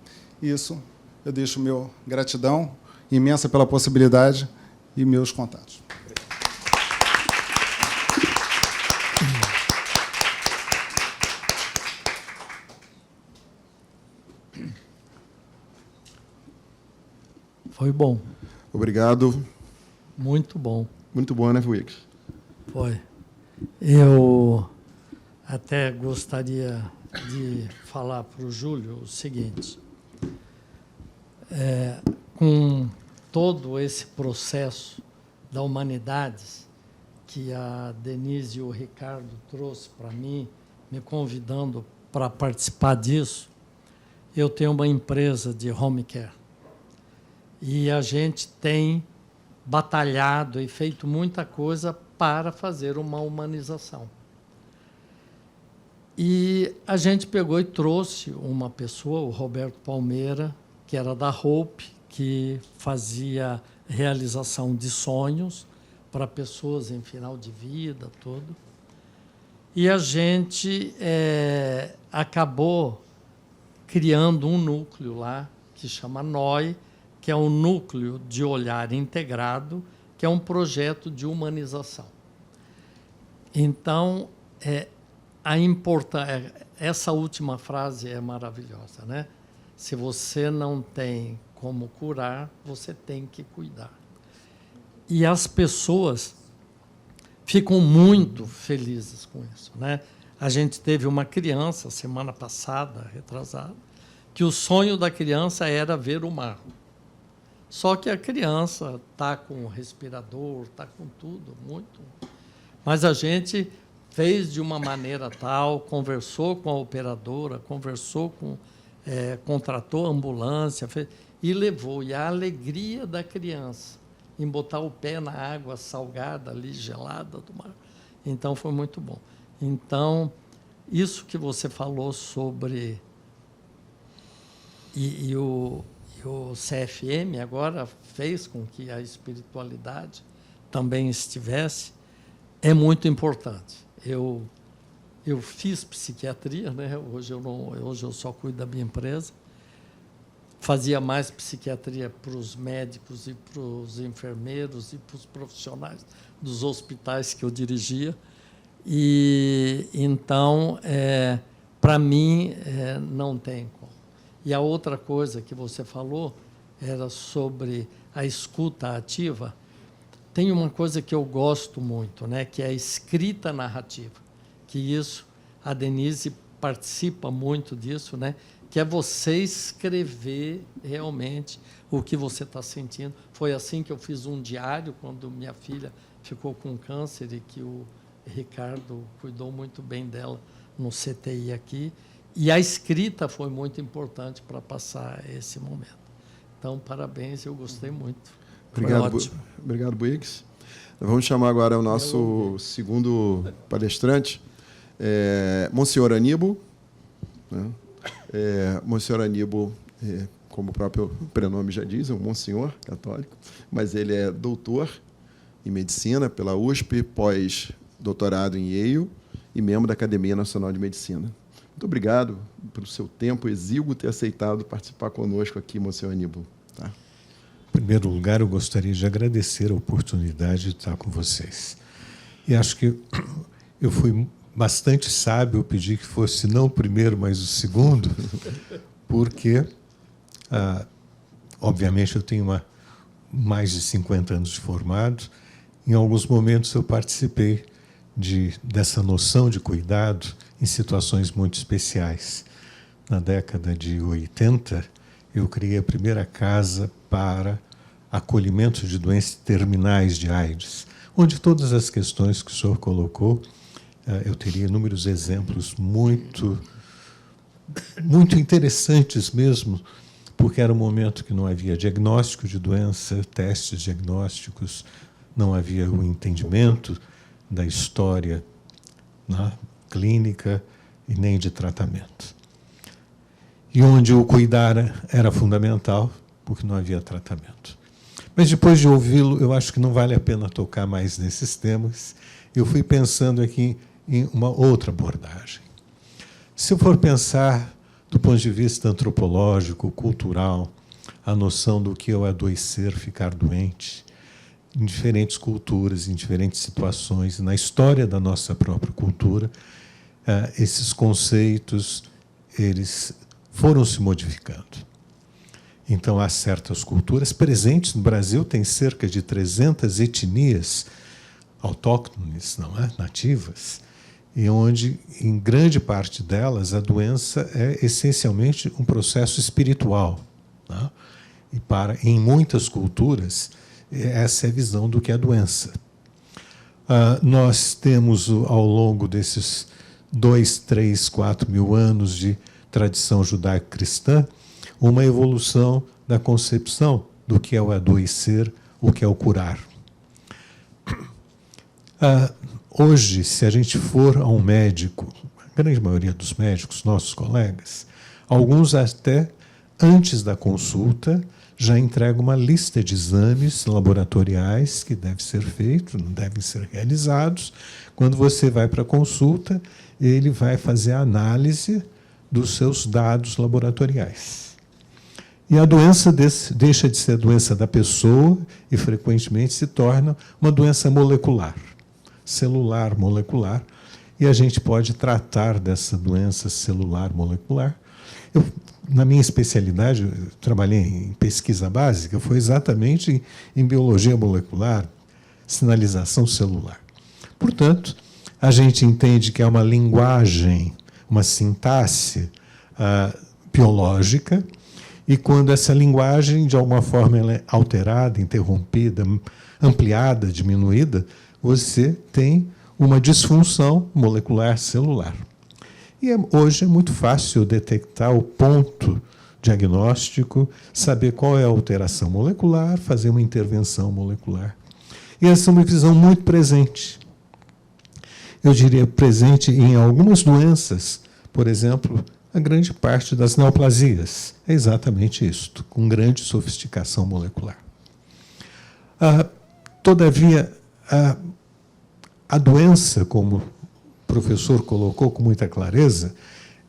Isso, eu deixo meu gratidão imensa pela possibilidade e meus contatos. Foi bom. Obrigado. Muito bom. Muito bom, né, Wicks? Foi. Eu até gostaria de falar para o Júlio o seguinte. Com todo esse processo da Humanidades que a Denise e o Ricardo trouxe para mim, me convidando para participar disso, eu tenho uma empresa de home care. E a gente tem batalhado e feito muita coisa para fazer uma humanização. E a gente pegou e trouxe uma pessoa, o Roberto Palmeira, que era da Hope, que fazia realização de sonhos para pessoas em final de vida, tudo. E a gente acabou criando um núcleo lá, que chama NOI, que é um núcleo de olhar integrado, que é um projeto de humanização. Então, essa última frase é maravilhosa, né? Se você não tem como curar, você tem que cuidar. E as pessoas ficam muito felizes com isso, né? A gente teve uma criança, semana passada, retrasada, que o sonho da criança era ver o mar. Só que a criança está com o respirador, está com tudo, muito. Mas a gente fez de uma maneira tal, conversou com a operadora, contratou a ambulância e levou. E a alegria da criança em botar o pé na água salgada, ali, gelada do mar. Então, foi muito bom. Então, isso que você falou sobre... O CFM agora fez com que a espiritualidade também estivesse, é muito importante. Eu fiz psiquiatria, né? Hoje eu só cuido da minha empresa. Fazia mais psiquiatria para os médicos e para os enfermeiros e para os profissionais dos hospitais que eu dirigia. E então, para mim, não tem como. E a outra coisa que você falou era sobre a escuta ativa. Tem uma coisa que eu gosto muito, né, que é a escrita narrativa, que isso, a Denise participa muito disso, né, que é você escrever realmente o que você está sentindo. Foi assim que eu fiz um diário quando minha filha ficou com câncer e que o Ricardo cuidou muito bem dela no CTI aqui. E a escrita foi muito importante para passar esse momento. Então, parabéns, eu gostei muito. Obrigado, obrigado, Buix. Vamos chamar agora o nosso segundo palestrante, Monsenhor Aníbal. Né? Monsenhor Aníbal, como o próprio prenome já diz, é um monsenhor católico, mas ele é doutor em medicina pela USP, pós-doutorado em Yale e membro da Academia Nacional de Medicina. Muito obrigado pelo seu tempo exíguo ter aceitado participar conosco aqui, Monsenhor Aníbal. Tá? Em primeiro lugar, eu gostaria de agradecer a oportunidade de estar com vocês. E acho que eu fui bastante sábio ao pedir que fosse não o primeiro, mas o segundo, porque, obviamente, eu tenho mais de 50 anos de formado. Em alguns momentos, eu participei dessa noção de cuidado em situações muito especiais. Na década de 80, eu criei a primeira casa para acolhimento de doenças terminais de AIDS, onde todas as questões que o senhor colocou, eu teria inúmeros exemplos muito interessantes mesmo, porque era um momento que não havia diagnóstico de doença, testes diagnósticos, não havia o entendimento da história clínica e nem de tratamento. E onde o cuidar era fundamental, porque não havia tratamento. Mas depois de ouvi-lo, eu acho que não vale a pena tocar mais nesses temas. Eu fui pensando aqui em uma outra abordagem. Se eu for pensar do ponto de vista antropológico, cultural, a noção do que é o adoecer, ficar doente, em diferentes culturas, em diferentes situações, na história da nossa própria cultura, esses conceitos eles foram se modificando. Então, há certas culturas presentes no Brasil, tem cerca de 300 etnias autóctones, não é? Nativas, e onde, em grande parte delas, a doença é essencialmente um processo espiritual. Não é? E em muitas culturas, essa é a visão do que é a doença. Nós temos, ao longo desses 2, 3, 4 mil anos de tradição judaico-cristã, uma evolução da concepção do que é o adoecer, o que é o curar. Hoje, se a gente for a um médico, a grande maioria dos médicos, nossos colegas, alguns até antes da consulta já entregam uma lista de exames laboratoriais que devem ser feitos, não devem ser realizados. Quando você vai para a consulta, ele vai fazer a análise dos seus dados laboratoriais. E a doença deixa de ser a doença da pessoa e, frequentemente, se torna uma doença molecular, celular molecular, e a gente pode tratar dessa doença celular molecular. Na minha especialidade, eu trabalhei em pesquisa básica, foi exatamente em biologia molecular, sinalização celular. Portanto, a gente entende que é uma linguagem, uma sintaxe biológica, e quando essa linguagem, de alguma forma, ela é alterada, interrompida, ampliada, diminuída, você tem uma disfunção molecular celular. E hoje é muito fácil detectar o ponto diagnóstico, saber qual é a alteração molecular, fazer uma intervenção molecular. E essa é uma visão muito presente. Eu diria presente em algumas doenças, por exemplo, a grande parte das neoplasias. É exatamente isto, com grande sofisticação molecular. Todavia, a doença, como o professor colocou com muita clareza,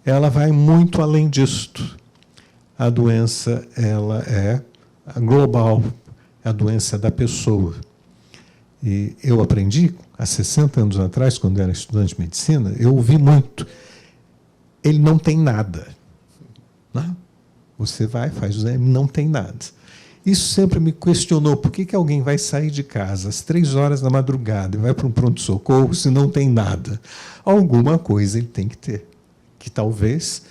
ela vai muito além disto. A doença ela é global, a doença da pessoa. E eu aprendi, há 60 anos atrás, quando era estudante de medicina, eu ouvi muito. Ele não tem nada. Não? Você vai, faz o exame, não tem nada. Isso sempre me questionou. Por que alguém vai sair de casa às 3 horas da madrugada e vai para um pronto-socorro se não tem nada? Alguma coisa ele tem que ter, que talvez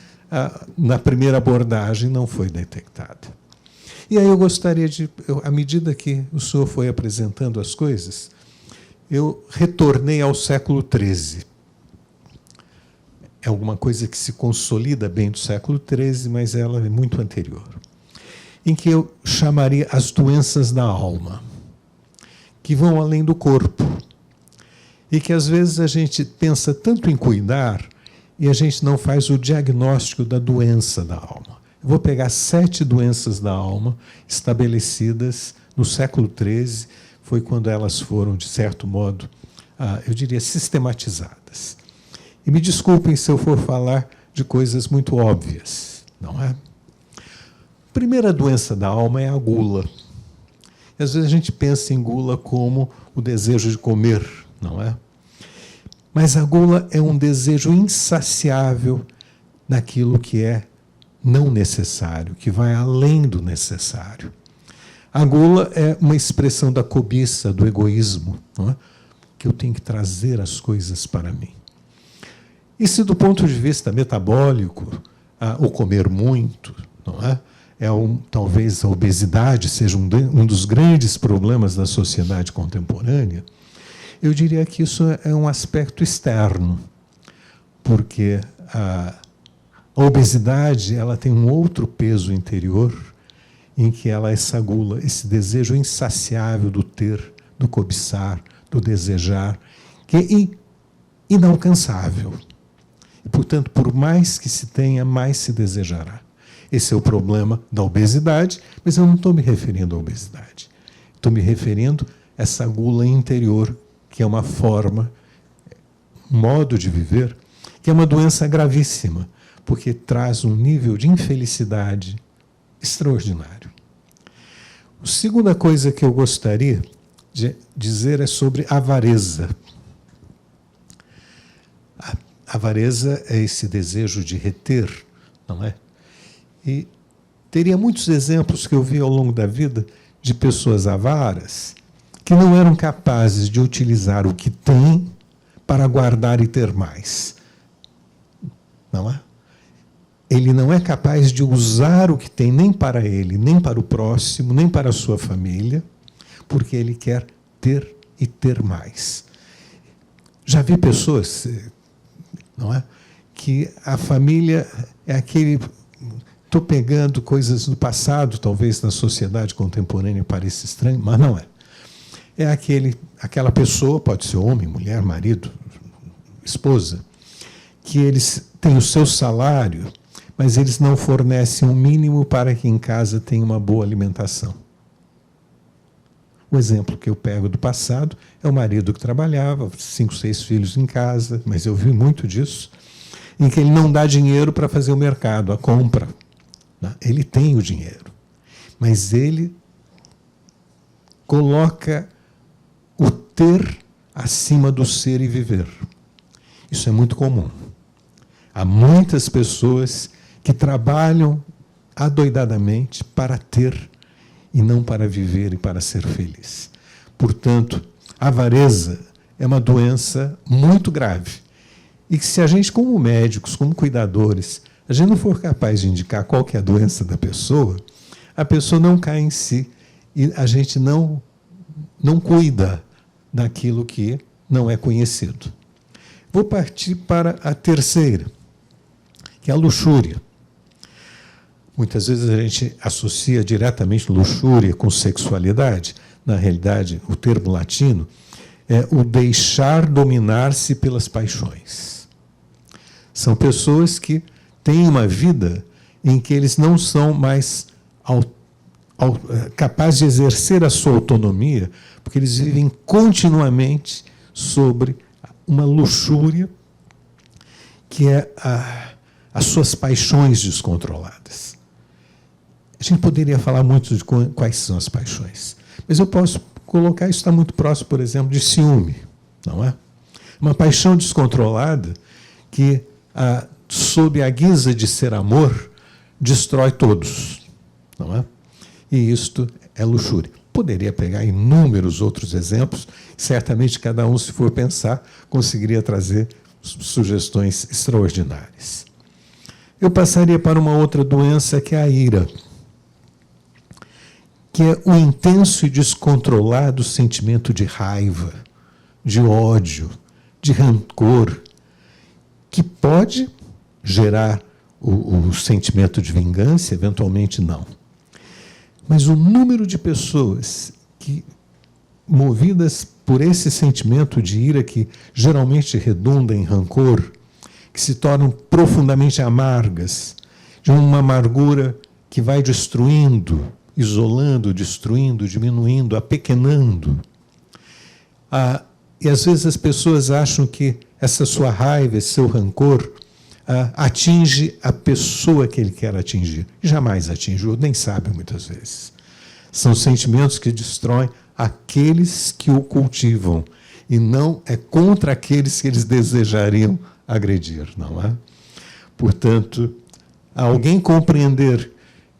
na primeira abordagem não foi detectada. E aí eu gostaria de, à medida que o senhor foi apresentando as coisas, eu retornei ao século XIII. É alguma coisa que se consolida bem do século XIII, mas ela é muito anterior. Em que eu chamaria as doenças da alma, que vão além do corpo. E que, às vezes, a gente pensa tanto em cuidar e a gente não faz o diagnóstico da doença da alma. Eu vou pegar 7 doenças da alma estabelecidas no século XIII, foi quando elas foram, de certo modo, eu diria, sistematizadas. E me desculpem se eu for falar de coisas muito óbvias, não é? A primeira doença da alma é a gula. E às vezes a gente pensa em gula como o desejo de comer, não é? Mas a gula é um desejo insaciável naquilo que é não necessário, que vai além do necessário. A gula é uma expressão da cobiça, do egoísmo, não é? que eu tenho que trazer as coisas para mim. E se do ponto de vista metabólico, o comer muito, não é? Talvez a obesidade seja um dos grandes problemas da sociedade contemporânea, eu diria que isso é um aspecto externo, porque a obesidade ela tem um outro peso interior, em que ela é essa gula, esse desejo insaciável do ter, do cobiçar, do desejar, que é inalcançável. E, portanto, por mais que se tenha, mais se desejará. Esse é o problema da obesidade, mas eu não estou me referindo à obesidade. Estou me referindo a essa gula interior, que é uma forma, um modo de viver, que é uma doença gravíssima, porque traz um nível de infelicidade extraordinário. A segunda coisa que eu gostaria de dizer é sobre avareza. A avareza é esse desejo de reter, não é? E teria muitos exemplos que eu vi ao longo da vida de pessoas avaras que não eram capazes de utilizar o que têm para guardar e ter mais. Não é? Ele não é capaz de usar o que tem nem para ele, nem para o próximo, nem para a sua família, porque ele quer ter e ter mais. Já vi pessoas, não é? Que a família é aquele... Estou pegando coisas do passado, talvez na sociedade contemporânea pareça estranho, mas não é. É aquela pessoa, pode ser homem, mulher, marido, esposa, que eles têm o seu salário, mas eles não fornecem o mínimo para que em casa tenha uma boa alimentação. O exemplo que eu pego do passado é o marido que trabalhava, 5, 6 filhos em casa, mas eu vi muito disso, em que ele não dá dinheiro para fazer o mercado, a compra. Ele tem o dinheiro, mas ele coloca o ter acima do ser e viver. Isso é muito comum. Há muitas pessoas que trabalham adoidadamente para ter e não para viver e para ser feliz. Portanto, a avareza é uma doença muito grave. E que se a gente, como médicos, como cuidadores, a gente não for capaz de indicar qual que é a doença da pessoa, a pessoa não cai em si e a gente não cuida daquilo que não é conhecido. Vou partir para a terceira, que é a luxúria. Muitas vezes a gente associa diretamente luxúria com sexualidade. Na realidade, o termo latino é o deixar dominar-se pelas paixões. São pessoas que têm uma vida em que eles não são mais capazes de exercer a sua autonomia, porque eles vivem continuamente sobre uma luxúria que é as suas paixões descontroladas. A gente poderia falar muito de quais são as paixões, mas eu posso colocar, isso está muito próximo, por exemplo, de ciúme, não é? Uma paixão descontrolada que, sob a guisa de ser amor, destrói todos, não é? E isto é luxúria. Poderia pegar inúmeros outros exemplos, certamente cada um, se for pensar, conseguiria trazer sugestões extraordinárias. Eu passaria para uma outra doença, que é a ira, que é o intenso e descontrolado sentimento de raiva, de ódio, de rancor, que pode gerar o sentimento de vingança, eventualmente não. Mas o número de pessoas que, movidas por esse sentimento de ira, que geralmente redunda em rancor, que se tornam profundamente amargas, de uma amargura que vai destruindo, isolando, destruindo, diminuindo, apequenando. E às vezes as pessoas acham que essa sua raiva, esse seu rancor, atinge a pessoa que ele quer atingir. Jamais atinge, ou nem sabe muitas vezes. São sentimentos que destroem aqueles que o cultivam, e não é contra aqueles que eles desejariam agredir, não é? Portanto, alguém compreender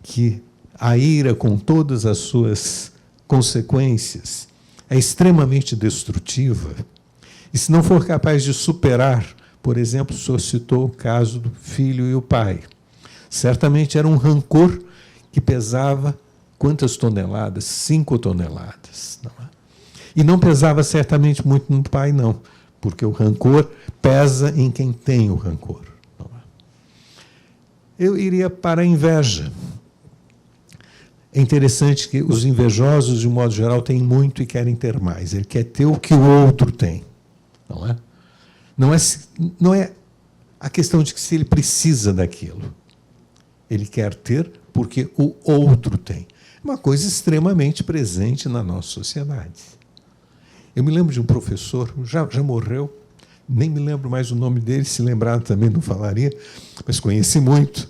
que a ira, com todas as suas consequências, é extremamente destrutiva, E se não for capaz de superar, por exemplo, o senhor citou o caso do filho e o pai. Certamente era um rancor que pesava quantas toneladas? 5 toneladas. Não é? E não pesava certamente muito no pai, não, porque o rancor pesa em quem tem o rancor. Não é? Eu iria para a inveja. É interessante que os invejosos, de um modo geral, têm muito e querem ter mais. Ele quer ter o que o outro tem. Não é? Não é a questão de que se ele precisa daquilo. Ele quer ter porque o outro tem. É uma coisa extremamente presente na nossa sociedade. Eu me lembro de um professor, já morreu, nem me lembro mais o nome dele, se lembrar também não falaria, mas conheci muito.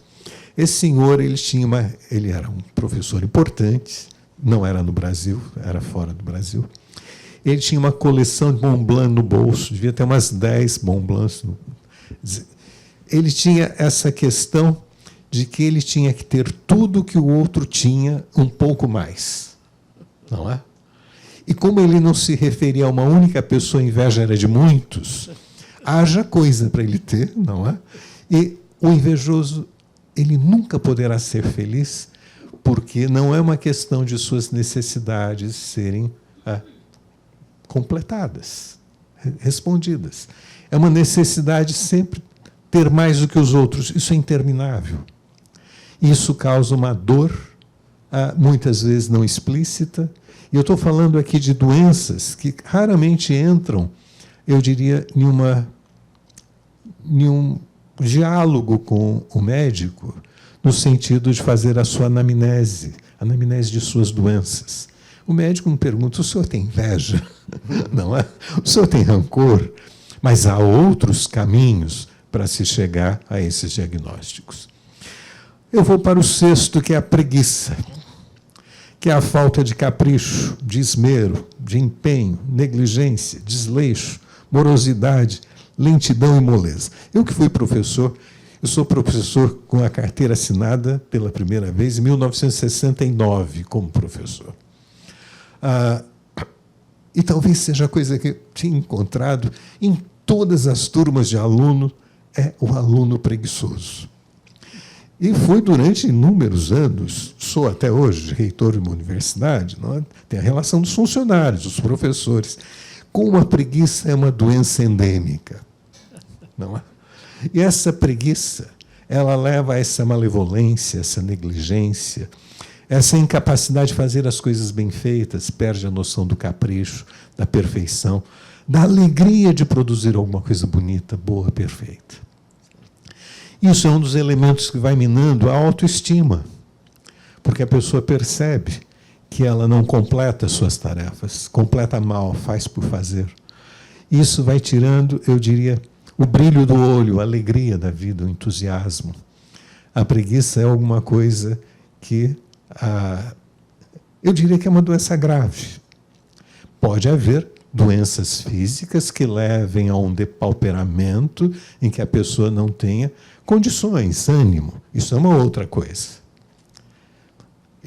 Esse senhor, ele era um professor importante, não era no Brasil, era fora do Brasil. Ele tinha uma coleção de Mont Blanc no bolso, devia ter umas 10 Mont Blancs. Ele tinha essa questão de que ele tinha que ter tudo que o outro tinha, um pouco mais. Não é? E como ele não se referia a uma única pessoa, a inveja era de muitos, haja coisa para ele ter, não é? E o invejoso, ele nunca poderá ser feliz, porque não é uma questão de suas necessidades serem completadas, respondidas. É uma necessidade sempre ter mais do que os outros. Isso é interminável. Isso causa uma dor, muitas vezes não explícita. E eu estou falando aqui de doenças que raramente entram, eu diria, em um diálogo com o médico, no sentido de fazer a sua anamnese de suas doenças. O médico me pergunta: o senhor tem inveja? Não é? O senhor tem rancor? Mas há outros caminhos para se chegar a esses diagnósticos. Eu vou para o sexto, que é a preguiça, que é a falta de capricho, de esmero, de empenho, negligência, desleixo, morosidade, lentidão e moleza. Eu que fui professor, eu sou professor com a carteira assinada pela primeira vez em 1969 como professor. E talvez seja a coisa que eu tinha encontrado em todas as turmas de aluno, é o aluno preguiçoso. E fui durante inúmeros anos, sou até hoje reitor de uma universidade, não é? Tem a relação dos funcionários, dos professores. Como a preguiça é uma doença endêmica. Não é? E essa preguiça, ela leva a essa malevolência, essa negligência, essa incapacidade de fazer as coisas bem feitas, perde a noção do capricho, da perfeição, da alegria de produzir alguma coisa bonita, boa, perfeita. Isso é um dos elementos que vai minando a autoestima, porque a pessoa percebe que ela não completa suas tarefas, completa mal, faz por fazer. Isso vai tirando, eu diria, o brilho do olho, a alegria da vida, o entusiasmo. A preguiça é alguma coisa que, eu diria que é uma doença grave. Pode haver doenças físicas que levem a um depauperamento em que a pessoa não tenha condições, ânimo. Isso é uma outra coisa.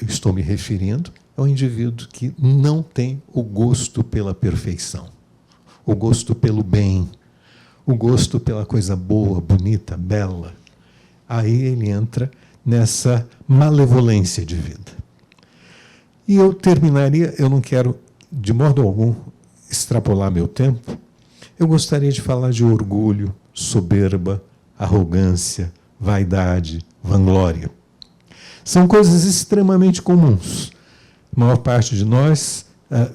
Eu estou me referindo ao indivíduo que não tem o gosto pela perfeição, o gosto pelo bem, o gosto pela coisa boa, bonita, bela. Aí ele entra nessa malevolência de vida. E eu terminaria, eu não quero, de modo algum, extrapolar meu tempo, eu gostaria de falar de orgulho, soberba, arrogância, vaidade, vanglória. São coisas extremamente comuns. A maior parte de nós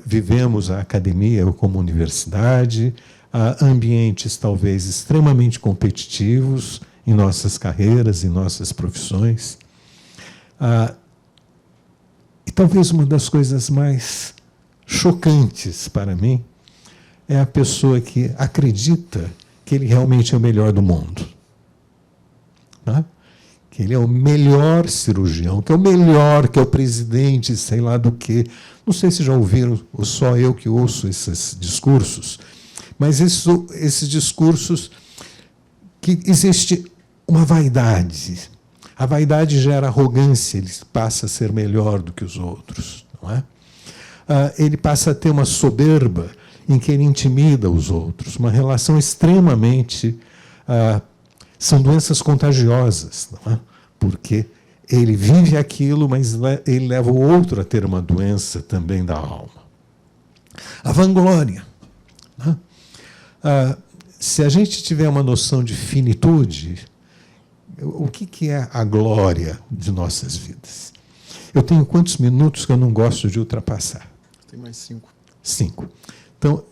vivemos a academia como universidade, ambientes talvez extremamente competitivos em nossas carreiras, em nossas profissões. E talvez uma das coisas mais chocantes para mim é a pessoa que acredita que ele realmente é o melhor do mundo. Né? Que ele é o melhor cirurgião, que é o melhor, que é o presidente, sei lá do quê. Não sei se já ouviram, ou só eu que ouço esses discursos, mas esses discursos que existe uma vaidade. A vaidade gera arrogância, ele passa a ser melhor do que os outros. Não é? Ele passa a ter uma soberba em que ele intimida os outros, uma relação extremamente... são doenças contagiosas, não é? Porque ele vive aquilo, mas ele leva o outro a ter uma doença também da alma. A vanglória. Não é? Se a gente tiver uma noção de finitude, o que é a glória de nossas vidas? Eu tenho quantos minutos que eu não gosto de ultrapassar? Tem mais 5. 5. Então,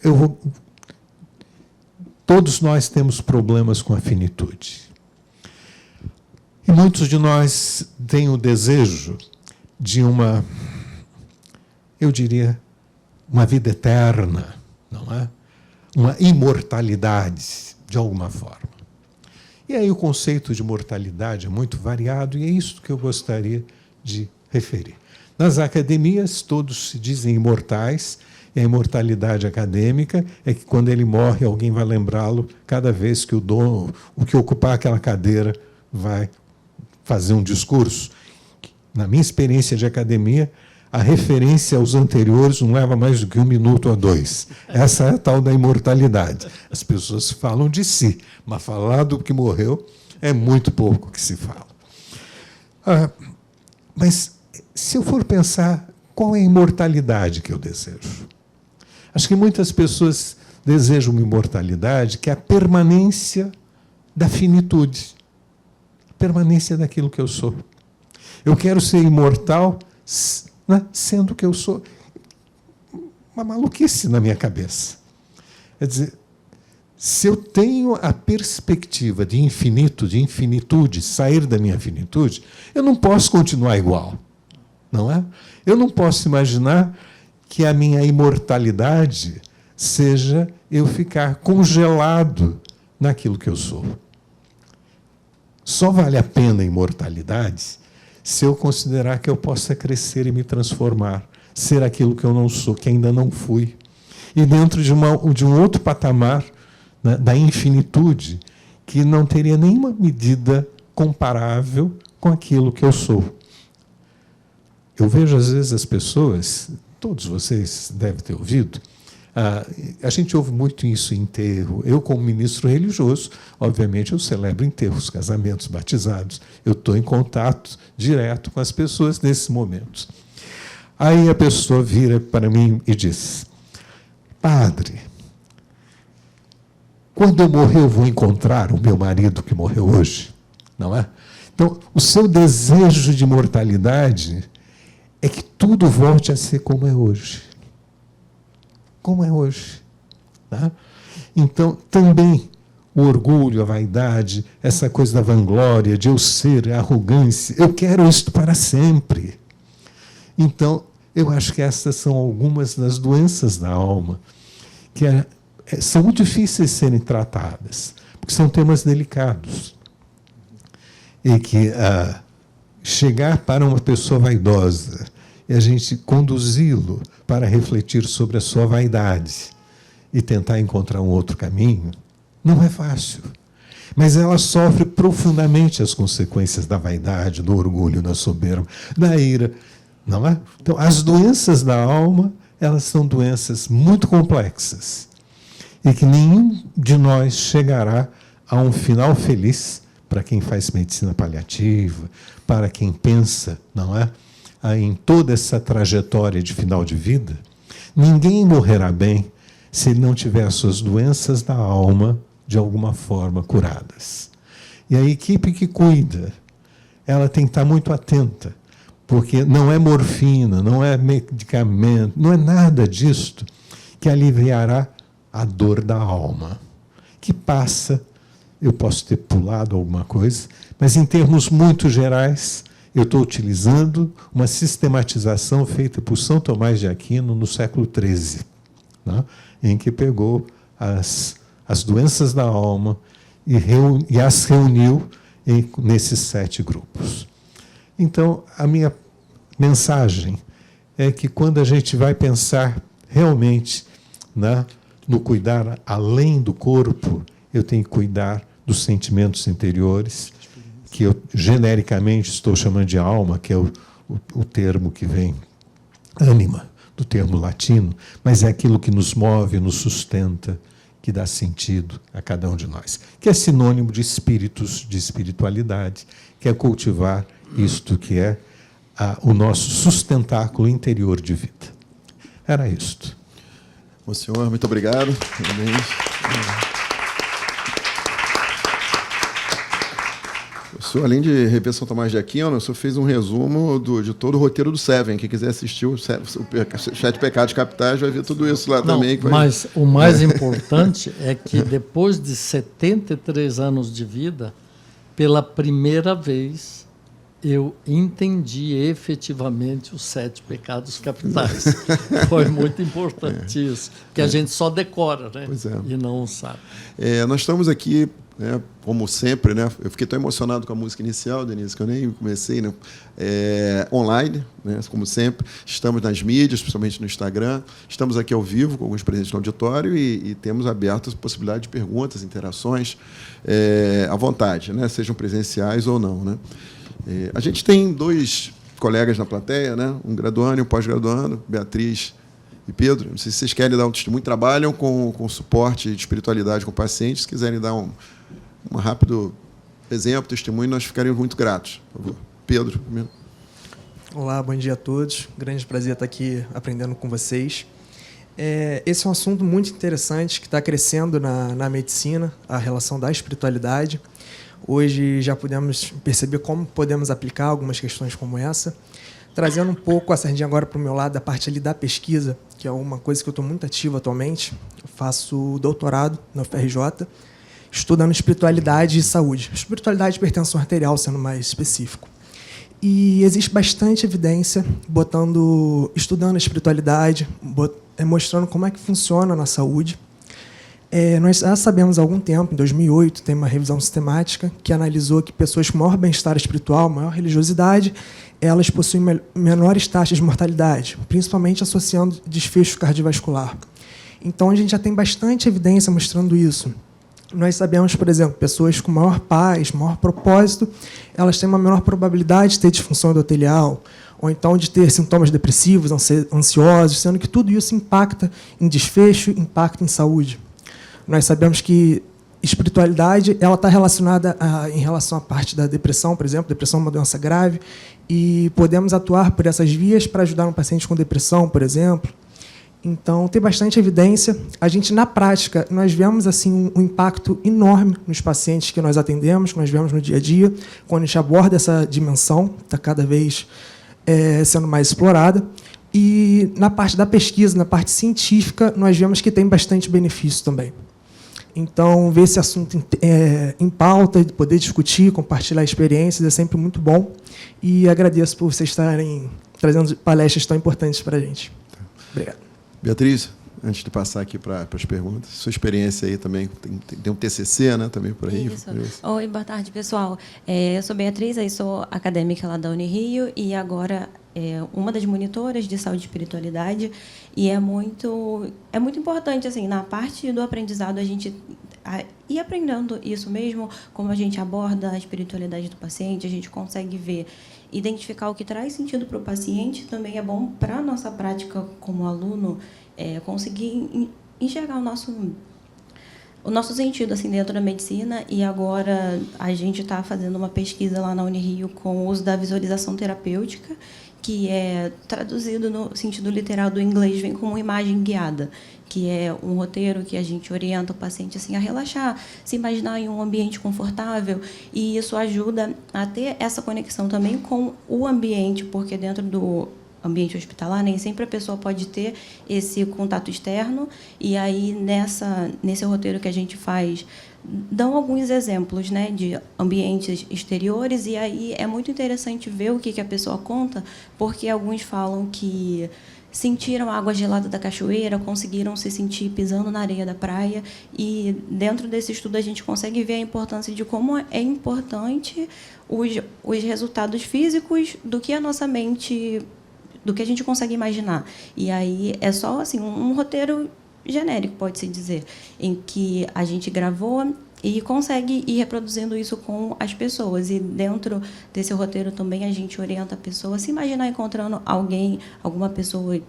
todos nós temos problemas com a finitude. E muitos de nós têm o desejo de eu diria, uma vida eterna, não é? Uma imortalidade, de alguma forma. E aí o conceito de mortalidade é muito variado, e é isso que eu gostaria de referir. Nas academias, todos se dizem imortais, e a imortalidade acadêmica é que, quando ele morre, alguém vai lembrá-lo cada vez que o que ocupar aquela cadeira vai fazer um discurso. Na minha experiência de academia, a referência aos anteriores não leva mais do que 1 minuto ou 2. Essa é a tal da imortalidade. As pessoas falam de si, mas falar do que morreu é muito pouco que se fala. Mas, se eu for pensar, qual é a imortalidade que eu desejo? Acho que muitas pessoas desejam uma imortalidade que é a permanência da finitude, a permanência daquilo que eu sou. Eu quero ser imortal, né, sendo que eu sou. Uma maluquice na minha cabeça. Quer dizer, se eu tenho a perspectiva de infinito, de infinitude, sair da minha finitude, eu não posso continuar igual, não é? Eu não posso imaginar que a minha imortalidade seja eu ficar congelado naquilo que eu sou. Só vale a pena a imortalidade se eu considerar que eu possa crescer e me transformar, ser aquilo que eu não sou, que ainda não fui. E dentro de um outro patamar, né, da infinitude, que não teria nenhuma medida comparável com aquilo que eu sou. Eu vejo, às vezes, as pessoas, todos vocês devem ter ouvido, a gente ouve muito isso em enterro. Eu, como ministro religioso, obviamente eu celebro enterros, casamentos, batizados. Eu estou em contato direto com as pessoas nesses momentos. Aí a pessoa vira para mim e diz: padre, quando eu morrer eu vou encontrar o meu marido que morreu hoje, não é? Então, o seu desejo de imortalidade é que tudo volte a ser como é hoje. Como é hoje. Tá? Então, também o orgulho, a vaidade, essa coisa da vanglória, de eu ser, a arrogância, eu quero isto para sempre. Então, eu acho que essas são algumas das doenças da alma, que são muito difíceis de serem tratadas, porque são temas delicados. E que chegar para uma pessoa vaidosa e a gente conduzi-lo para refletir sobre a sua vaidade e tentar encontrar um outro caminho, não é fácil. Mas ela sofre profundamente as consequências da vaidade, do orgulho, da soberba, da ira, não é? Então, as doenças da alma, elas são doenças muito complexas e que nenhum de nós chegará a um final feliz, para quem faz medicina paliativa, para quem pensa, não é, em toda essa trajetória de final de vida. Ninguém morrerá bem se ele não tiver as suas doenças da alma de alguma forma curadas. E a equipe que cuida, ela tem que estar muito atenta, porque não é morfina, não é medicamento, não é nada disto que aliviará a dor da alma, que passa. Eu posso ter pulado alguma coisa, mas em termos muito gerais, eu estou utilizando uma sistematização feita por São Tomás de Aquino no século XIII, né, em que pegou as doenças da alma e as reuniu nesses 7 grupos. Então, a minha mensagem é que, quando a gente vai pensar realmente, né, no cuidar além do corpo, eu tenho que cuidar dos sentimentos interiores, que eu genericamente estou chamando de alma, que é o termo que vem, ânima, do termo latino, mas é aquilo que nos move, nos sustenta, que dá sentido a cada um de nós, que é sinônimo de espíritos, de espiritualidade, que é cultivar isto que é o nosso sustentáculo interior de vida. Era isto. Bom, senhor, muito obrigado. O senhor, além de rever São Tomás de Aquino, o senhor fez um resumo de todo o roteiro do Seven. Quem quiser assistir o Sete Pecados Capitais vai ver tudo isso lá também. Mas o mais importante é que depois de 73 anos de vida, pela primeira vez, eu entendi efetivamente os 7 pecados capitais. Foi muito importante isso, porque a gente só decora, né? Pois é. E não sabe. Nós estamos aqui, né, como sempre, né? Eu fiquei tão emocionado com a música inicial, Denise, que eu nem comecei, né? Online, né, como sempre. Estamos nas mídias, principalmente no Instagram. Estamos aqui ao vivo com alguns presentes no auditório e temos aberto a possibilidade de perguntas, interações, à vontade, né? Sejam presenciais ou não, né? A gente tem 2 colegas na plateia, né? Um graduando e um pós-graduando, Beatriz e Pedro. Não sei se vocês querem dar um testemunho. Trabalham com suporte de espiritualidade com pacientes. Se quiserem dar um rápido exemplo, testemunho, nós ficaríamos muito gratos. Por favor. Pedro, primeiro. Olá, bom dia a todos. Grande prazer estar aqui aprendendo com vocês. Esse é um assunto muito interessante que está crescendo na medicina, a relação da espiritualidade. Hoje já podemos perceber como podemos aplicar algumas questões como essa. Trazendo um pouco a sardinha agora para o meu lado, a parte ali da pesquisa, que é uma coisa que eu estou muito ativo atualmente. Eu faço doutorado na UFRJ, estudando espiritualidade e saúde. Espiritualidade e hipertensão arterial, sendo mais específico. E existe bastante evidência estudando a espiritualidade, mostrando como é que funciona na saúde. Nós já sabemos há algum tempo, em 2008, tem uma revisão sistemática que analisou que pessoas com maior bem-estar espiritual, maior religiosidade, elas possuem menores taxas de mortalidade, principalmente associando desfecho cardiovascular. Então, a gente já tem bastante evidência mostrando isso. Nós sabemos, por exemplo, pessoas com maior paz, maior propósito, elas têm uma menor probabilidade de ter disfunção endotelial, ou então de ter sintomas depressivos, ansiosos, sendo que tudo isso impacta em desfecho, impacta em saúde. Nós sabemos que espiritualidade ela está relacionada em relação à parte da depressão, por exemplo. Depressão é uma doença grave e podemos atuar por essas vias para ajudar um paciente com depressão, por exemplo. Então, tem bastante evidência. A gente, na prática, nós vemos assim, um impacto enorme nos pacientes que nós atendemos, que nós vemos no dia a dia, quando a gente aborda essa dimensão, está cada vez sendo mais explorada. E, na parte da pesquisa, na parte científica, nós vemos que tem bastante benefício também. Então, ver esse assunto em pauta, poder discutir, compartilhar experiências, é sempre muito bom. E agradeço por vocês estarem trazendo palestras tão importantes para a gente. Obrigado. Beatriz, antes de passar aqui para as perguntas, sua experiência aí também, tem um TCC, né, também por aí? Isso. Oi, boa tarde, pessoal. Eu sou Beatriz, eu sou acadêmica lá da Unirio e agora uma das monitoras de saúde e espiritualidade, e é muito importante, assim, na parte do aprendizado, a gente ir aprendendo isso mesmo, como a gente aborda a espiritualidade do paciente, a gente consegue ver, identificar o que traz sentido para o paciente, também é bom para a nossa prática como aluno, conseguir enxergar o nosso sentido assim, dentro da medicina. E agora a gente está fazendo uma pesquisa lá na Unirio com o uso da visualização terapêutica, que é traduzido no sentido literal do inglês, vem como imagem guiada, que é um roteiro que a gente orienta o paciente assim, a relaxar, se imaginar em um ambiente confortável, e isso ajuda a ter essa conexão também com o ambiente, porque dentro do ambiente hospitalar nem sempre a pessoa pode ter esse contato externo, e aí nesse roteiro que a gente faz, dão alguns exemplos, né, de ambientes exteriores, e aí é muito interessante ver o que a pessoa conta, porque alguns falam que sentiram a água gelada da cachoeira, conseguiram se sentir pisando na areia da praia, e dentro desse estudo a gente consegue ver a importância de como é importante os resultados físicos do que a nossa mente, do que a gente consegue imaginar. E aí é só assim, um roteiro genérico, pode-se dizer, em que a gente gravou e consegue ir reproduzindo isso com as pessoas. E dentro desse roteiro também a gente orienta a pessoa a se imaginar encontrando alguém, alguma pessoa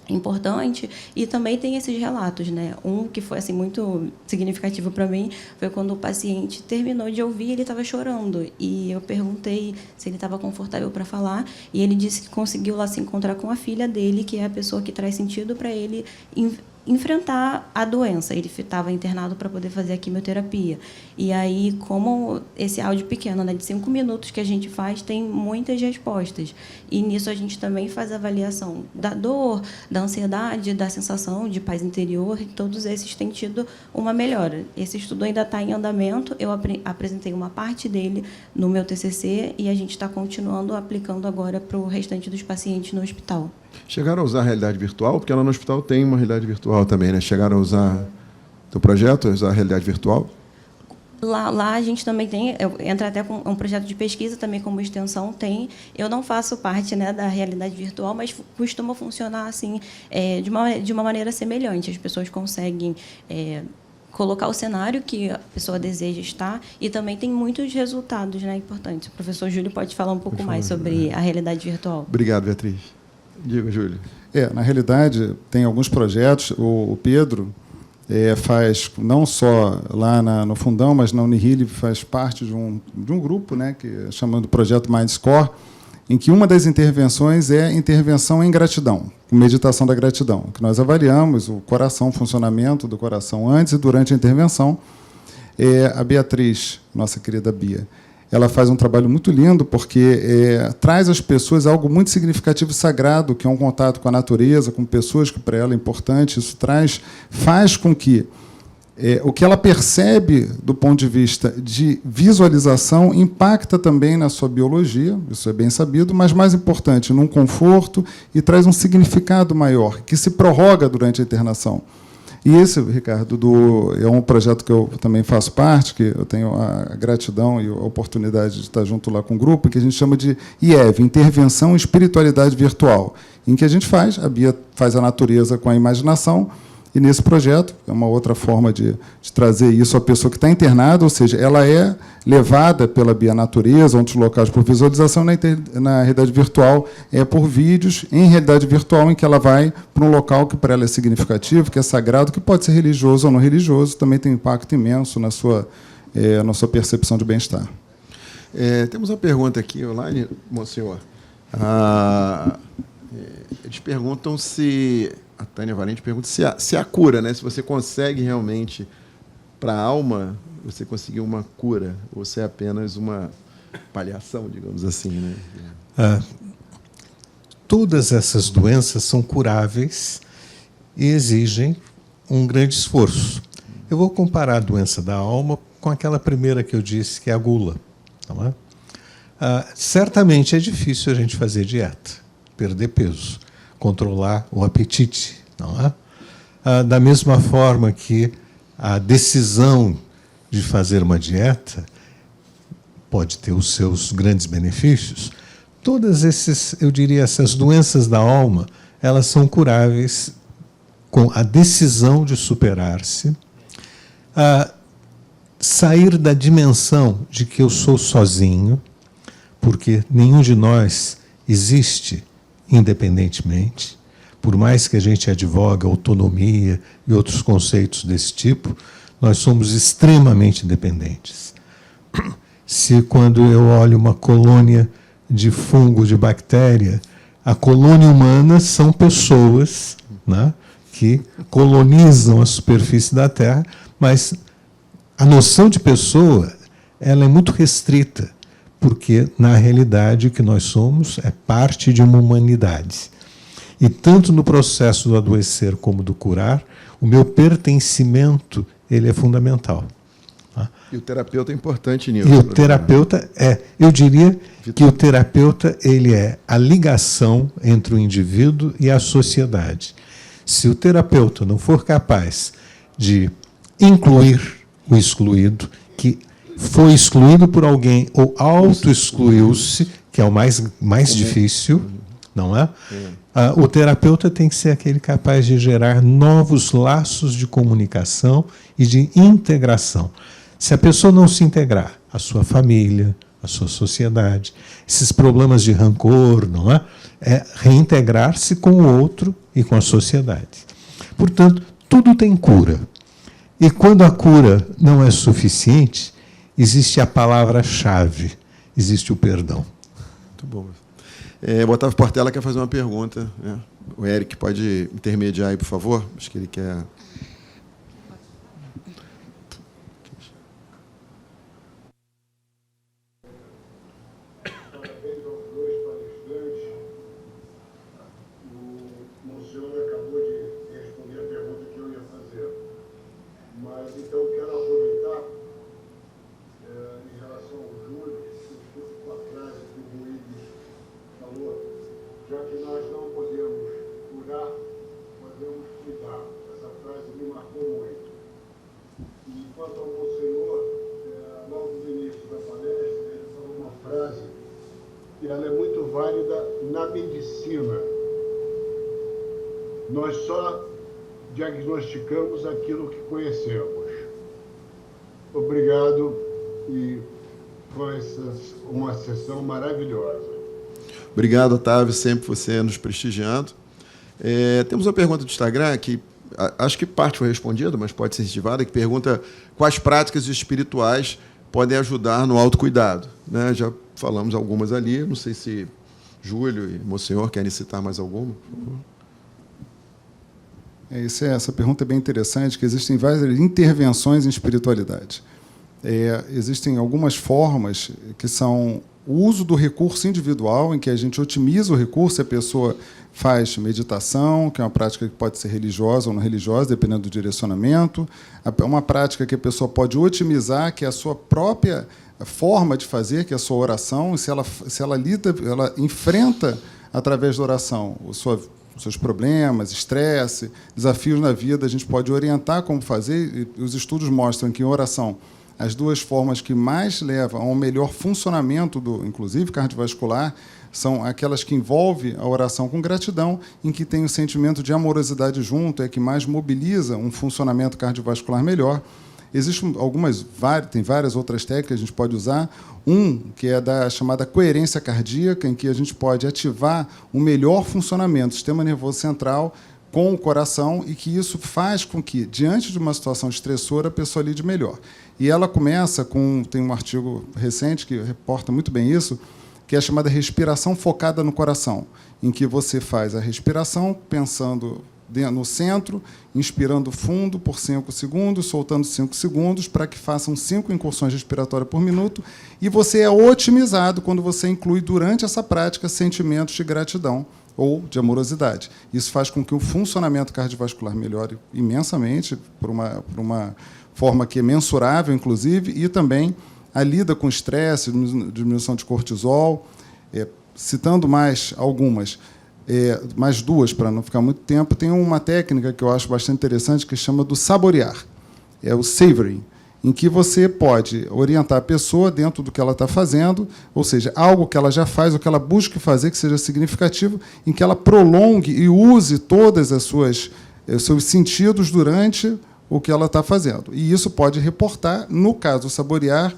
importante. E também tem esses relatos, né? Um que foi assim muito significativo para mim foi quando o paciente terminou de ouvir, ele estava chorando, e eu perguntei se ele estava confortável para falar, e ele disse que conseguiu lá se encontrar com a filha dele, que é a pessoa que traz sentido para ele enfrentar a doença. Ele estava internado para poder fazer a quimioterapia. E aí, como esse áudio pequeno, né, de 5 minutos que a gente faz, tem muitas respostas. E nisso a gente também faz a avaliação da dor, da ansiedade, da sensação de paz interior, e todos esses têm tido uma melhora. Esse estudo ainda está em andamento, eu apresentei uma parte dele no meu TCC, e a gente está continuando aplicando agora para o restante dos pacientes no hospital. Chegaram a usar a realidade virtual? Porque lá no hospital tem uma realidade virtual também, né? Chegaram a usar o projeto, a usar a realidade virtual? Lá a gente também tem, entra até com um projeto de pesquisa também como extensão, tem. Eu não faço parte, né, da realidade virtual, mas costuma funcionar assim, de uma maneira semelhante. As pessoas conseguem colocar o cenário que a pessoa deseja estar, e também tem muitos resultados, né, importantes. O professor Júlio pode falar um pouco mais sobre a realidade virtual. Obrigado, Beatriz. Diga, Júlio. Na realidade, tem alguns projetos. O Pedro faz, não só lá no Fundão, mas na Unihil, faz parte de um grupo, né, que é chamado Projeto MindScore, em que uma das intervenções é intervenção em gratidão, meditação da gratidão, que nós avaliamos o coração, o funcionamento do coração antes e durante a intervenção. A Beatriz, nossa querida Bia, ela faz um trabalho muito lindo, porque traz às pessoas algo muito significativo e sagrado, que é um contato com a natureza, com pessoas que para ela é importante. Isso faz com que o que ela percebe do ponto de vista de visualização impacta também na sua biologia, isso é bem sabido, mas, mais importante, num conforto, e traz um significado maior, que se prorroga durante a internação. E esse, Ricardo, é um projeto que eu também faço parte, que eu tenho a gratidão e a oportunidade de estar junto lá com o grupo, que a gente chama de IEV, Intervenção em Espiritualidade Virtual, em que a gente a Bia faz a natureza com a imaginação, e nesse projeto, é uma outra forma de trazer isso à pessoa que está internada, ou seja, ela é levada pela Bia Natureza, outros locais por visualização, na realidade virtual por vídeos, em realidade virtual, em que ela vai para um local que para ela é significativo, que é sagrado, que pode ser religioso ou não religioso, também tem um impacto imenso na sua percepção de bem-estar. Temos uma pergunta aqui online, monsenhor. Eles perguntam se... A Tânia Valente pergunta se a cura, né? Se você consegue realmente, para a alma, você conseguir uma cura, ou se é apenas uma paliação, digamos assim, né? Todas essas doenças são curáveis e exigem um grande esforço. Eu vou comparar a doença da alma com aquela primeira que eu disse, que é a gula. Não é? Certamente é difícil a gente fazer dieta, perder peso, controlar o apetite, não é? Da mesma forma que a decisão de fazer uma dieta pode ter os seus grandes benefícios, todas essas doenças da alma, elas são curáveis com a decisão de superar-se, sair da dimensão de que eu sou sozinho, porque nenhum de nós existe independentemente, por mais que a gente advoga autonomia e outros conceitos desse tipo, nós somos extremamente dependentes. Se quando eu olho uma colônia de fungo, de bactéria, a colônia humana são pessoas, né, que colonizam a superfície da Terra, mas a noção de pessoa ela é muito restrita, porque, na realidade, o que nós somos é parte de uma humanidade. E tanto no processo do adoecer como do curar, o meu pertencimento ele é fundamental. E o terapeuta é importante nisso. E o terapeuta eu diria que o terapeuta ele é a ligação entre o indivíduo e a sociedade. Se o terapeuta não for capaz de incluir o excluído, que foi excluído por alguém ou auto-excluiu-se, que é o mais difícil, não é? O terapeuta tem que ser aquele capaz de gerar novos laços de comunicação e de integração. Se a pessoa não se integrar, a sua família, a sua sociedade, esses problemas de rancor, não é? É reintegrar-se com o outro e com a sociedade. Portanto, tudo tem cura. E quando a cura não é suficiente, existe a palavra-chave, existe o perdão. Muito bom. O Otávio Portela quer fazer uma pergunta, né? O Eric pode intermediar aí, por favor? Acho que ele quer... Já que nós não podemos curar, podemos cuidar. Essa frase me marcou muito. E quanto ao Monsenhor, logo no início da palestra, ele falou uma frase que ela é muito válida na medicina. Nós só diagnosticamos aquilo que conhecemos. Obrigado, e foi uma sessão maravilhosa. Obrigado, Otávio, sempre você nos prestigiando. Temos uma pergunta do Instagram que acho que parte foi respondida, mas pode ser retivada, que pergunta quais práticas espirituais podem ajudar no autocuidado. Né? Já falamos algumas ali, não sei se Júlio e Monsenhor querem citar mais alguma, por favor. Essa pergunta é bem interessante, que existem várias intervenções em espiritualidade. Existem algumas formas que são o uso do recurso individual, em que a gente otimiza o recurso, a pessoa faz meditação, que é uma prática que pode ser religiosa ou não religiosa, dependendo do direcionamento. Uma prática que a pessoa pode otimizar, que é a sua própria forma de fazer, que é a sua oração, e se ela enfrenta, através da oração, os seus problemas, estresse, desafios na vida, a gente pode orientar como fazer, e os estudos mostram que em oração as duas formas que mais levam ao melhor funcionamento, inclusive cardiovascular, são aquelas que envolvem a oração com gratidão, em que tem o sentimento de amorosidade junto, é que mais mobiliza um funcionamento cardiovascular melhor. Existem tem várias outras técnicas que a gente pode usar. Que é da chamada coerência cardíaca, em que a gente pode ativar o melhor funcionamento do sistema nervoso central com o coração, e que isso faz com que, diante de uma situação estressora, a pessoa lide melhor. E ela começa tem um artigo recente que reporta muito bem isso, que é a chamada respiração focada no coração, em que você faz a respiração pensando no centro, inspirando fundo por 5 segundos, soltando 5 segundos, para que façam 5 incursões respiratórias por minuto, e você é otimizado quando você inclui, durante essa prática, sentimentos de gratidão ou de amorosidade. Isso faz com que o funcionamento cardiovascular melhore imensamente, por uma forma que é mensurável, inclusive, e também a lida com estresse, diminuição de cortisol. Citando mais algumas, mais duas, para não ficar muito tempo, tem uma técnica que eu acho bastante interessante, que chama do saborear. É o savoring, em que você pode orientar a pessoa dentro do que ela está fazendo, ou seja, algo que ela já faz, ou que ela busque fazer que seja significativo, em que ela prolongue e use todas os seus sentidos durante o que ela está fazendo. E isso pode reportar, no caso do saborear,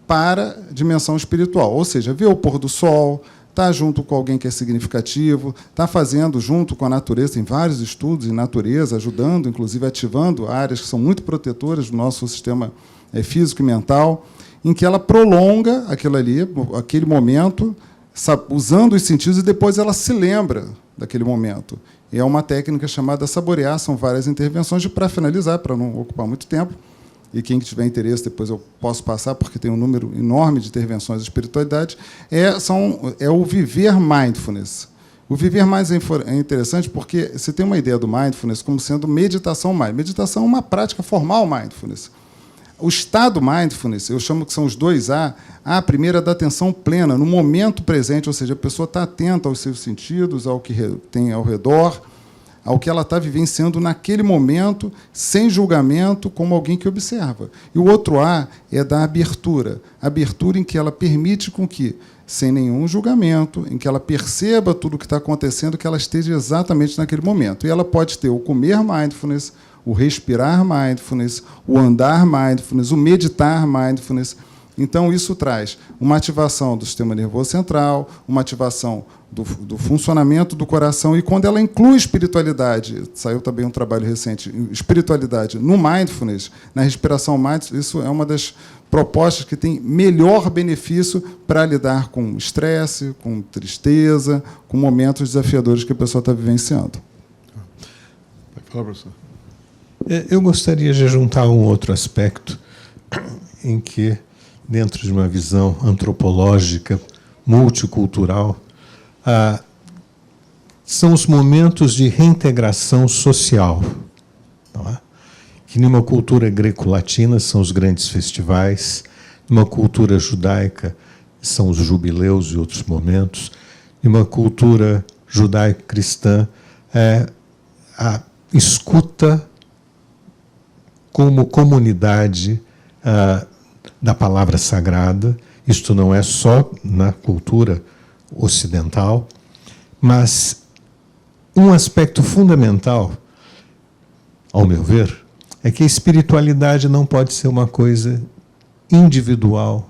para a dimensão espiritual, ou seja, ver o pôr do sol, estar junto com alguém que é significativo, estar fazendo junto com a natureza, tem vários estudos em natureza, ajudando, inclusive ativando áreas que são muito protetoras do nosso sistema físico e mental, em que ela prolonga aquele momento, usando os sentidos, e depois ela se lembra daquele momento. E é uma técnica chamada saborear, são várias intervenções, e para finalizar, para não ocupar muito tempo, e quem tiver interesse, depois eu posso passar, porque tem um número enorme de intervenções de espiritualidade, é o viver mindfulness. O viver mindfulness é interessante porque você tem uma ideia do mindfulness como sendo meditação mindfulness. Meditação é uma prática formal mindfulness. O estado mindfulness, eu chamo que são os 2A. A primeira é da atenção plena, no momento presente, ou seja, a pessoa está atenta aos seus sentidos, ao que tem ao redor, ao que ela está vivenciando naquele momento, sem julgamento, como alguém que observa. E o outro A é da abertura. Abertura em que ela permite com que, sem nenhum julgamento, em que ela perceba tudo o que está acontecendo, que ela esteja exatamente naquele momento. E ela pode ter o comer mindfulness, o respirar mindfulness, o andar mindfulness, o meditar mindfulness. Então, isso traz uma ativação do sistema nervoso central, uma ativação do funcionamento do coração, e quando ela inclui espiritualidade, saiu também um trabalho recente, espiritualidade no mindfulness, na respiração mindfulness, isso é uma das propostas que tem melhor benefício para lidar com estresse, com tristeza, com momentos desafiadores que a pessoa está vivenciando. Pode falar, professor. Eu gostaria de juntar um outro aspecto em que, dentro de uma visão antropológica, multicultural, são os momentos de reintegração social, não é? Que numa cultura greco-latina são os grandes festivais, numa cultura judaica são os jubileus e outros momentos, numa cultura judaico-cristã é a escuta como comunidade da palavra sagrada. Isto não é só na cultura ocidental, mas um aspecto fundamental, ao meu ver, é que a espiritualidade não pode ser uma coisa individual,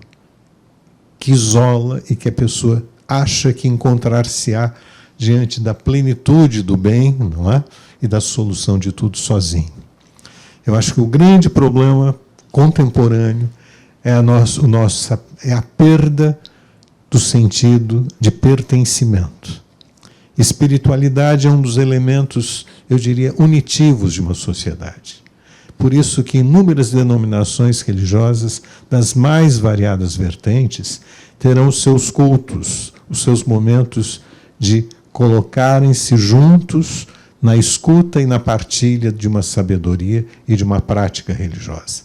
que isola e que a pessoa acha que encontrar-se-á diante da plenitude do bem, não é? E da solução de tudo sozinho. Eu acho que o grande problema contemporâneo é a perda do sentido de pertencimento. Espiritualidade é um dos elementos, eu diria, unitivos de uma sociedade. Por isso que inúmeras denominações religiosas, das mais variadas vertentes, terão os seus cultos, os seus momentos de colocarem-se juntos na escuta e na partilha de uma sabedoria e de uma prática religiosa.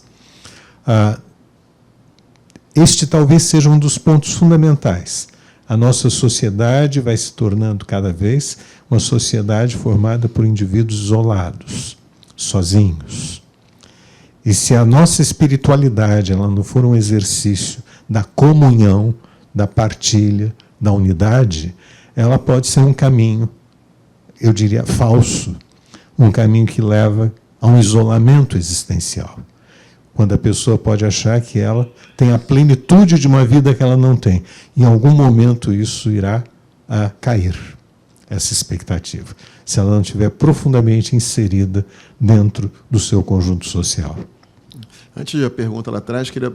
Este talvez seja um dos pontos fundamentais. A nossa sociedade vai se tornando cada vez uma sociedade formada por indivíduos isolados, sozinhos. E se a nossa espiritualidade ela não for um exercício da comunhão, da partilha, da unidade, ela pode ser um caminho, eu diria, falso, um caminho que leva a um isolamento existencial. Quando a pessoa pode achar que ela tem a plenitude de uma vida que ela não tem. Em algum momento isso irá a cair, essa expectativa, se ela não estiver profundamente inserida dentro do seu conjunto social. Antes da pergunta lá atrás, queria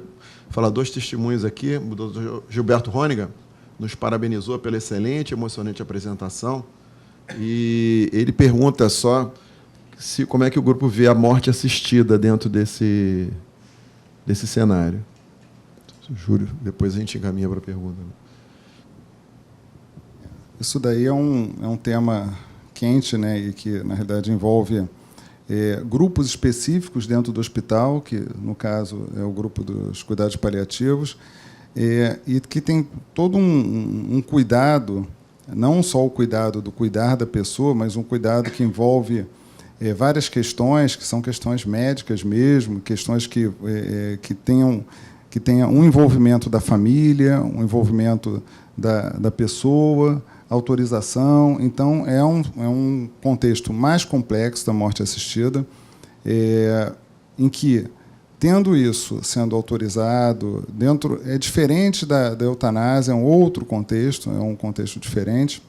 falar 2 testemunhos aqui. O doutor Gilberto Rôniga nos parabenizou pela excelente e emocionante apresentação. E ele pergunta só como é que o grupo vê a morte assistida dentro desse cenário. Júlio, depois a gente encaminha para a pergunta. Isso daí é um tema quente, né, e que, na realidade, envolve grupos específicos dentro do hospital, que, no caso, é o grupo dos cuidados paliativos, e que tem todo um cuidado, não só o cuidado do cuidar da pessoa, mas um cuidado que envolve várias questões, que são questões médicas mesmo, questões que tenham um envolvimento da família, um envolvimento da pessoa, autorização. Então, é um contexto mais complexo da morte assistida, em que, tendo isso sendo autorizado, é diferente da eutanásia, é um outro contexto, é um contexto diferente,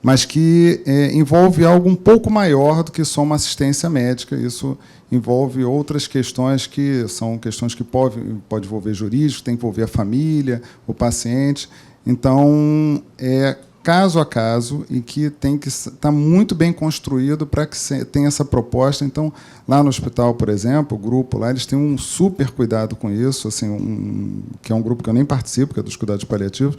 mas que envolve algo um pouco maior do que só uma assistência médica. Isso envolve outras questões que são questões que pode envolver jurídico, tem que envolver a família, o paciente. Então, é caso a caso e que tem que estar muito bem construído para que tenha essa proposta. Então, lá no hospital, por exemplo, o grupo lá, eles têm um super cuidado com isso, assim, que é um grupo que eu nem participo, que é dos cuidados paliativos,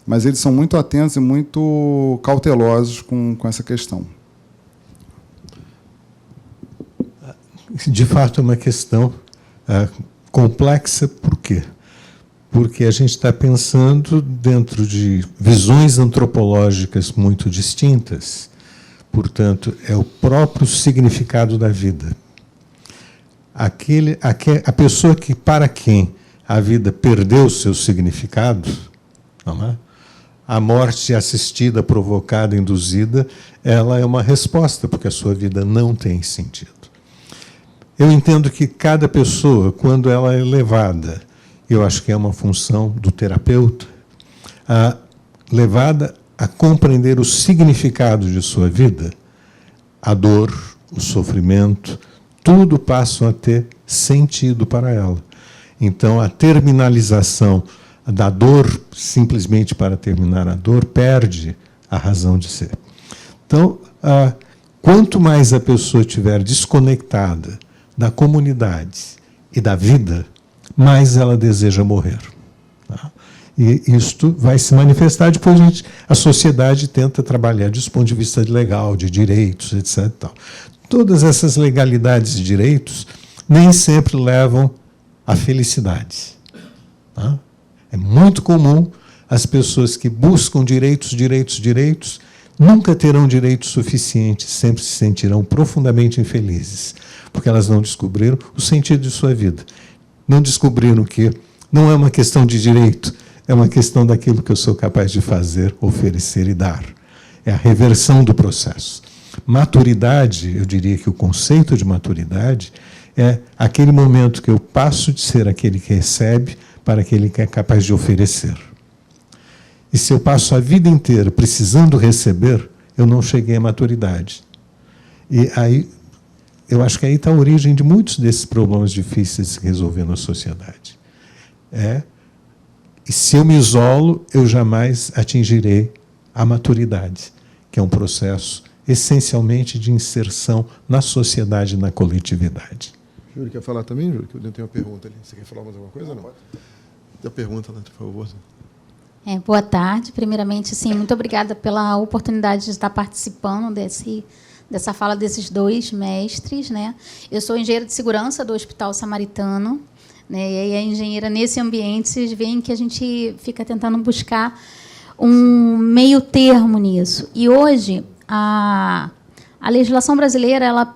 mas eles são muito atentos e muito cautelosos com essa questão. De fato, é uma questão complexa. Por quê? Porque a gente está pensando dentro de visões antropológicas muito distintas. Portanto, é o próprio significado da vida. A pessoa para quem a vida perdeu o seu significado, não é? A morte assistida, provocada, induzida, ela é uma resposta, porque a sua vida não tem sentido. Eu entendo que cada pessoa, quando ela é levada eu acho que é uma função do terapeuta, levada a compreender o significado de sua vida, a dor, o sofrimento, tudo passa a ter sentido para ela. Então, a terminalização da dor, simplesmente para terminar a dor, perde a razão de ser. Então, quanto mais a pessoa estiver desconectada da comunidade e da vida, mais ela deseja morrer. Tá? E isto vai se manifestar, depois a sociedade tenta trabalhar do ponto de vista legal, de direitos, etc. Tal. Todas essas legalidades e direitos nem sempre levam à felicidade. Tá? É muito comum as pessoas que buscam direitos, nunca terão direitos suficientes, sempre se sentirão profundamente infelizes, porque elas não descobriram o sentido de sua vida. Não descobriram que não é uma questão de direito, é uma questão daquilo que eu sou capaz de fazer, oferecer e dar. É a reversão do processo. Maturidade, eu diria que o conceito de maturidade é aquele momento que eu passo de ser aquele que recebe para aquele que é capaz de oferecer. E se eu passo a vida inteira precisando receber, eu não cheguei à maturidade. E aí, eu acho que aí está a origem de muitos desses problemas difíceis de se resolver na sociedade. E se eu me isolo, eu jamais atingirei a maturidade, que é um processo essencialmente de inserção na sociedade e na coletividade. Júlio, quer falar também, Júlio? Que eu tenho uma pergunta ali. Você quer falar mais alguma coisa ou não? Tem a pergunta lá, por favor. Boa tarde. Primeiramente, sim, muito obrigada pela oportunidade de estar participando dessa fala desses dois mestres, né? Eu sou engenheira de segurança do Hospital Samaritano, né? E a engenheira, nesse ambiente, vocês veem que a gente fica tentando buscar um meio termo nisso. E hoje, a legislação brasileira ela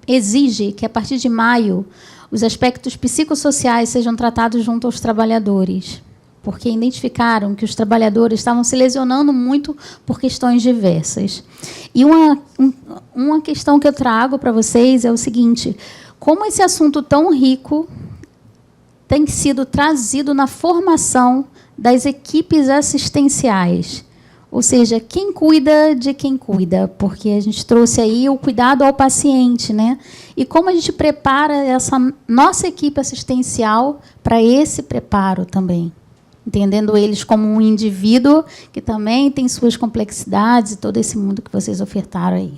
exige que, a partir de maio, os aspectos psicossociais sejam tratados junto aos trabalhadores, porque identificaram que os trabalhadores estavam se lesionando muito por questões diversas. E uma questão que eu trago para vocês é o seguinte: como esse assunto tão rico tem sido trazido na formação das equipes assistenciais? Ou seja, quem cuida de quem cuida, porque a gente trouxe aí o cuidado ao paciente, né? E como a gente prepara essa nossa equipe assistencial para esse preparo também, entendendo eles como um indivíduo que também tem suas complexidades e todo esse mundo que vocês ofertaram aí.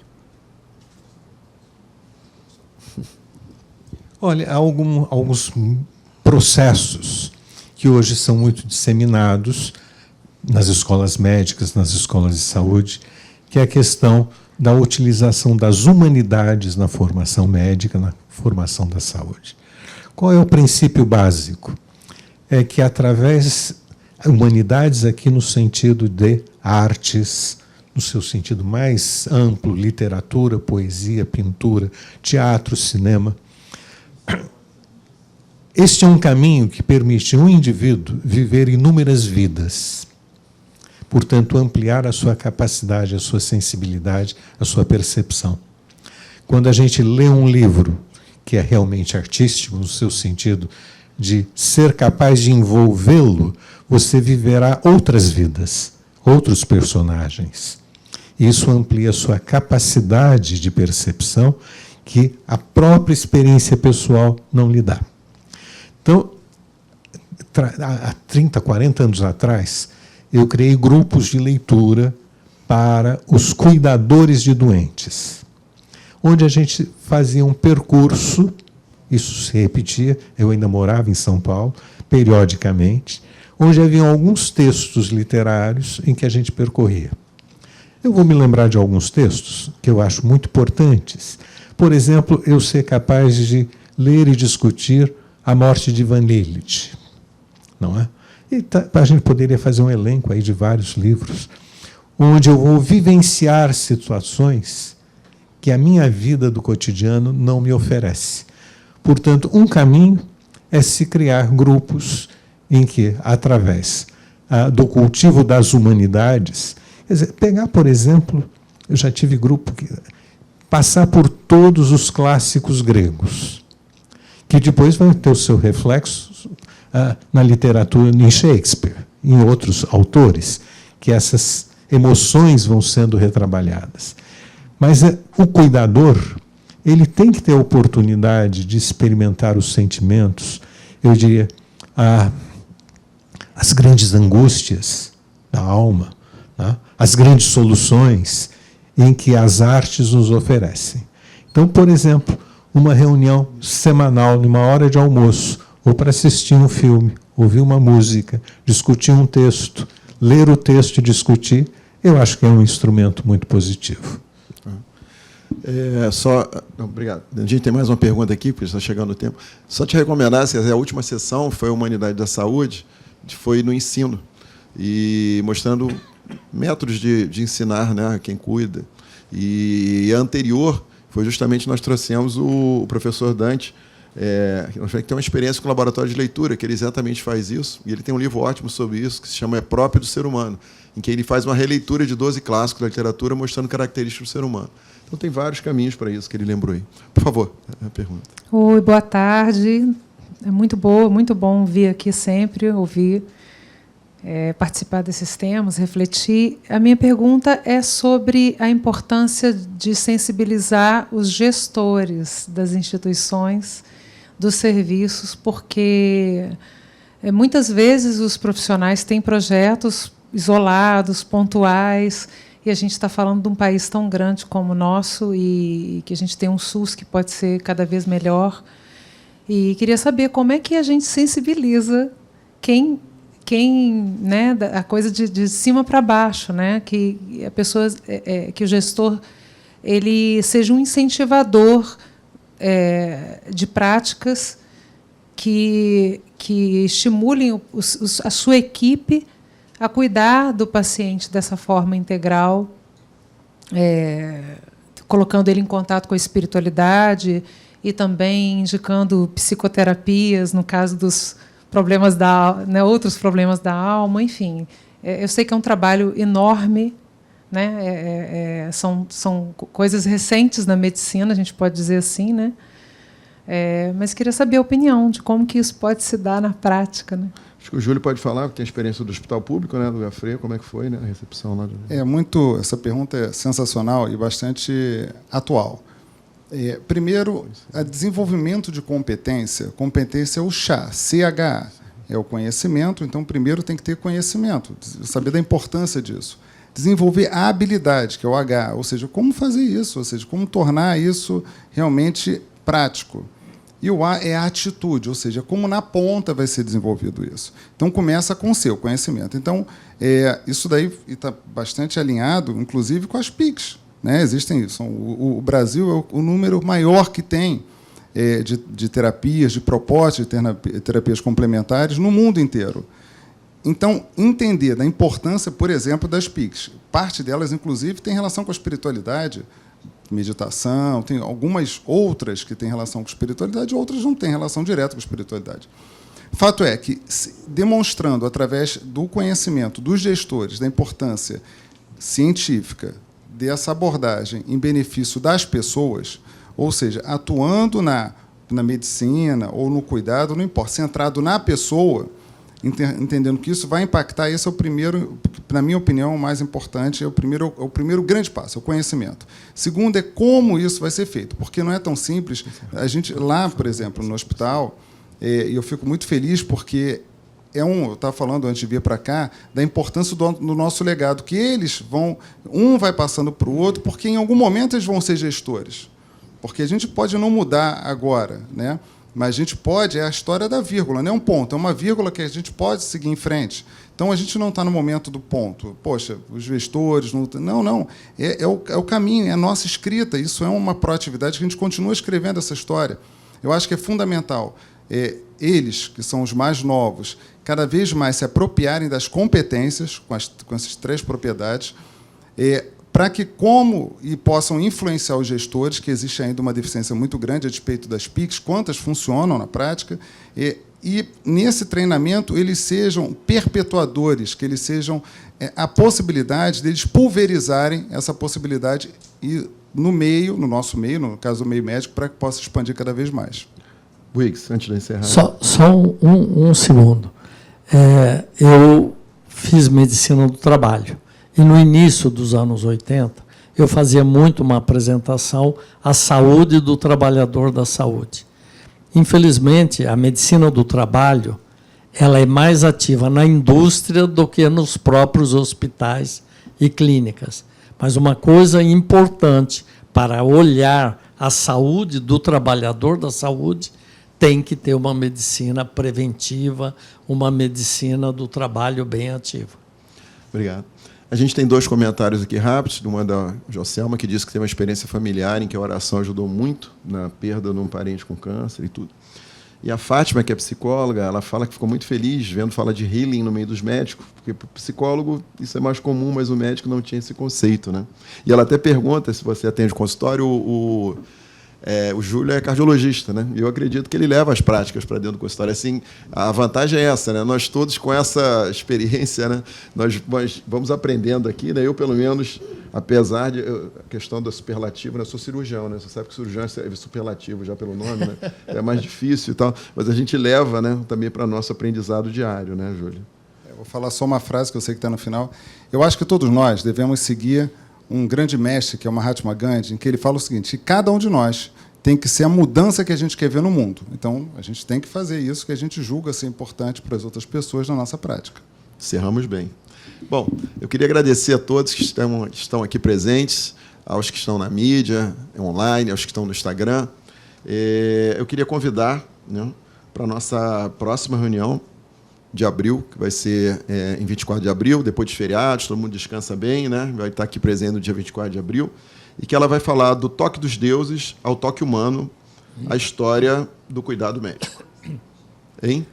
Olha, há alguns processos que hoje são muito disseminados nas escolas médicas, nas escolas de saúde, que é a questão da utilização das humanidades na formação médica, na formação da saúde. Qual é o princípio básico? É que, através humanidades aqui no sentido de artes, no seu sentido mais amplo, literatura, poesia, pintura, teatro, cinema, este é um caminho que permite um indivíduo viver inúmeras vidas. Portanto, ampliar a sua capacidade, a sua sensibilidade, a sua percepção. Quando a gente lê um livro que é realmente artístico, no seu sentido de ser capaz de envolvê-lo, você viverá outras vidas, outros personagens. Isso amplia a sua capacidade de percepção que a própria experiência pessoal não lhe dá. Então, há 30, 40 anos atrás, eu criei grupos de leitura para os cuidadores de doentes, onde a gente fazia um percurso, isso se repetia, eu ainda morava em São Paulo, periodicamente, onde haviam alguns textos literários em que a gente percorria. Eu vou me lembrar de alguns textos que eu acho muito importantes. Por exemplo, eu ser capaz de ler e discutir A Morte de Ivan Illich, não é? E a gente poderia fazer um elenco aí de vários livros, onde eu vou vivenciar situações que a minha vida do cotidiano não me oferece. Portanto, um caminho é se criar grupos em que, através do cultivo das humanidades, quer dizer, pegar, por exemplo, eu já tive grupo que passar por todos os clássicos gregos, que depois vão ter o seu reflexo na literatura, em Shakespeare, em outros autores, que essas emoções vão sendo retrabalhadas. Mas o cuidador, ele tem que ter a oportunidade de experimentar os sentimentos, eu diria, as grandes angústias da alma, né? As grandes soluções em que as artes nos oferecem. Então, por exemplo, uma reunião semanal, numa hora de almoço, ou para assistir um filme, ouvir uma música, discutir um texto, ler o texto e discutir, eu acho que é um instrumento muito positivo. Obrigado. A gente tem mais uma pergunta aqui, porque está chegando o tempo. Só te recomendar, se a última sessão foi a Humanidade da Saúde, foi no ensino, e mostrando métodos de ensinar, né, quem cuida. E a anterior foi justamente, nós trouxemos o professor Dante, que tem uma experiência com o laboratório de leitura, que ele exatamente faz isso, e ele tem um livro ótimo sobre isso, que se chama É Próprio do Ser Humano, em que ele faz uma releitura de 12 clássicos da literatura, mostrando características do ser humano. Então, tem vários caminhos para isso que ele lembrou aí. Por favor, a pergunta. Oi, boa tarde. É muito bom vir aqui sempre, ouvir, participar desses temas, refletir. A minha pergunta é sobre a importância de sensibilizar os gestores das instituições, dos serviços, porque muitas vezes os profissionais têm projetos isolados, pontuais, e a gente está falando de um país tão grande como o nosso e que a gente tem um SUS que pode ser cada vez melhor. E queria saber como é que a gente sensibiliza quem né, a coisa de cima para baixo, né, que a pessoa, que o gestor ele seja um incentivador de práticas que estimulem a sua equipe a cuidar do paciente dessa forma integral, colocando ele em contato com a espiritualidade e também indicando psicoterapias no caso dos problemas outros problemas da alma, enfim. Eu sei que é um trabalho enorme, né? São coisas recentes na medicina, a gente pode dizer assim, né? Mas queria saber a opinião de como que isso pode se dar na prática, né? Acho que o Júlio pode falar, porque tem a experiência do hospital público, né, do Gafre, como é que foi, né, a recepção lá? Essa pergunta é sensacional e bastante atual. Primeiro, o desenvolvimento de competência. Competência é o CHA, é o conhecimento, então primeiro tem que ter conhecimento, saber da importância disso. Desenvolver a habilidade, que é o H, ou seja, como fazer isso, ou seja, como tornar isso realmente prático. E o A é a atitude, ou seja, como na ponta vai ser desenvolvido isso. Então, começa com o seu conhecimento. Então, isso daí está bastante alinhado, inclusive, com as PICs. Né? Existem isso. O Brasil é o número maior que tem de terapias, de propostas de terapias complementares no mundo inteiro. Então, entender da importância, por exemplo, das PICs. Parte delas, inclusive, tem relação com a espiritualidade, meditação, tem algumas outras que têm relação com espiritualidade, outras não têm relação direta com espiritualidade. Fato é que, demonstrando, através do conhecimento dos gestores, da importância científica dessa abordagem em benefício das pessoas, ou seja, atuando na medicina ou no cuidado, não importa, centrado na pessoa, entendendo que isso vai impactar, esse é o primeiro, na minha opinião, o mais importante, é o primeiro grande passo, é o conhecimento. Segundo é como isso vai ser feito, porque não é tão simples. A gente, lá, por exemplo, no hospital, e eu fico muito feliz porque eu estava falando antes de vir para cá, da importância do nosso legado, que eles vão, um vai passando para o outro, porque em algum momento eles vão ser gestores. Porque a gente pode não mudar agora, né? Mas a gente pode, é a história da vírgula, não é um ponto, é uma vírgula que a gente pode seguir em frente. Então, a gente não está no momento do ponto. Poxa, os gestores... Não. É o caminho, é a nossa escrita. Isso é uma proatividade que a gente continua escrevendo essa história. Eu acho que é fundamental eles, que são os mais novos, cada vez mais se apropriarem das competências, com essas 3 propriedades, para que possam influenciar os gestores, que existe ainda uma deficiência muito grande a despeito das PICs, quantas funcionam na prática, e nesse treinamento eles sejam perpetuadores, que eles sejam a possibilidade deles pulverizarem essa possibilidade no nosso meio, no caso do meio médico, para que possa expandir cada vez mais. Wiggs, antes de encerrar. Só um segundo. Eu fiz medicina do trabalho. E no início dos anos 80, eu fazia muito uma apresentação à saúde do trabalhador da saúde. Infelizmente, a medicina do trabalho ela é mais ativa na indústria do que nos próprios hospitais e clínicas. Mas uma coisa importante para olhar a saúde do trabalhador da saúde tem que ter uma medicina preventiva, uma medicina do trabalho bem ativa. Obrigado. A gente tem 2 comentários aqui rápidos, uma da Joselma, que disse que tem uma experiência familiar em que a oração ajudou muito na perda de um parente com câncer e tudo. E a Fátima, que é psicóloga, ela fala que ficou muito feliz vendo fala de healing no meio dos médicos, porque para o psicólogo isso é mais comum, mas o médico não tinha esse conceito, né? E ela até pergunta se você atende consultório, o Júlio é cardiologista, né? E eu acredito que ele leva as práticas para dentro do consultório. Assim, a vantagem é essa, né? Nós todos com essa experiência, né? Nós vamos aprendendo aqui, né? Eu, pelo menos, apesar de a questão da superlativa, né? Eu sou cirurgião, né? Você sabe que cirurgião é superlativo já pelo nome, né? É mais difícil e tal, mas a gente leva, né? Também para nosso aprendizado diário, né, Júlio? Eu vou falar só uma frase que eu sei que está no final. Eu acho que todos nós devemos seguir um grande mestre, que é o Mahatma Gandhi, em que ele fala o seguinte: cada um de nós tem que ser a mudança que a gente quer ver no mundo. Então, a gente tem que fazer isso que a gente julga ser importante para as outras pessoas na nossa prática. Cerramos bem. Bom, eu queria agradecer a todos que estão aqui presentes, aos que estão na mídia, online, aos que estão no Instagram. Eu queria convidar, né, para a nossa próxima reunião de abril, que vai ser em 24 de abril, depois dos feriados, todo mundo descansa bem, né? Vai estar aqui presente no dia 24 de abril, e que ela vai falar do toque dos deuses ao toque humano, a história do cuidado médico. Hein?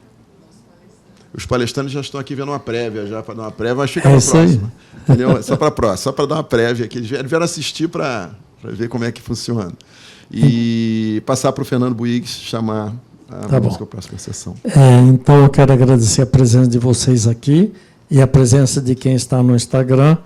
Os palestrantes já estão aqui vendo uma prévia, já para dar uma prévia, mas fica para a próxima. Entendeu? Só para a próxima, só para dar uma prévia aqui. Eles vieram assistir para ver como é que funciona. E passar para o Fernando Buiggs chamar a música para a próxima sessão. Então, eu quero agradecer a presença de vocês aqui e a presença de quem está no Instagram.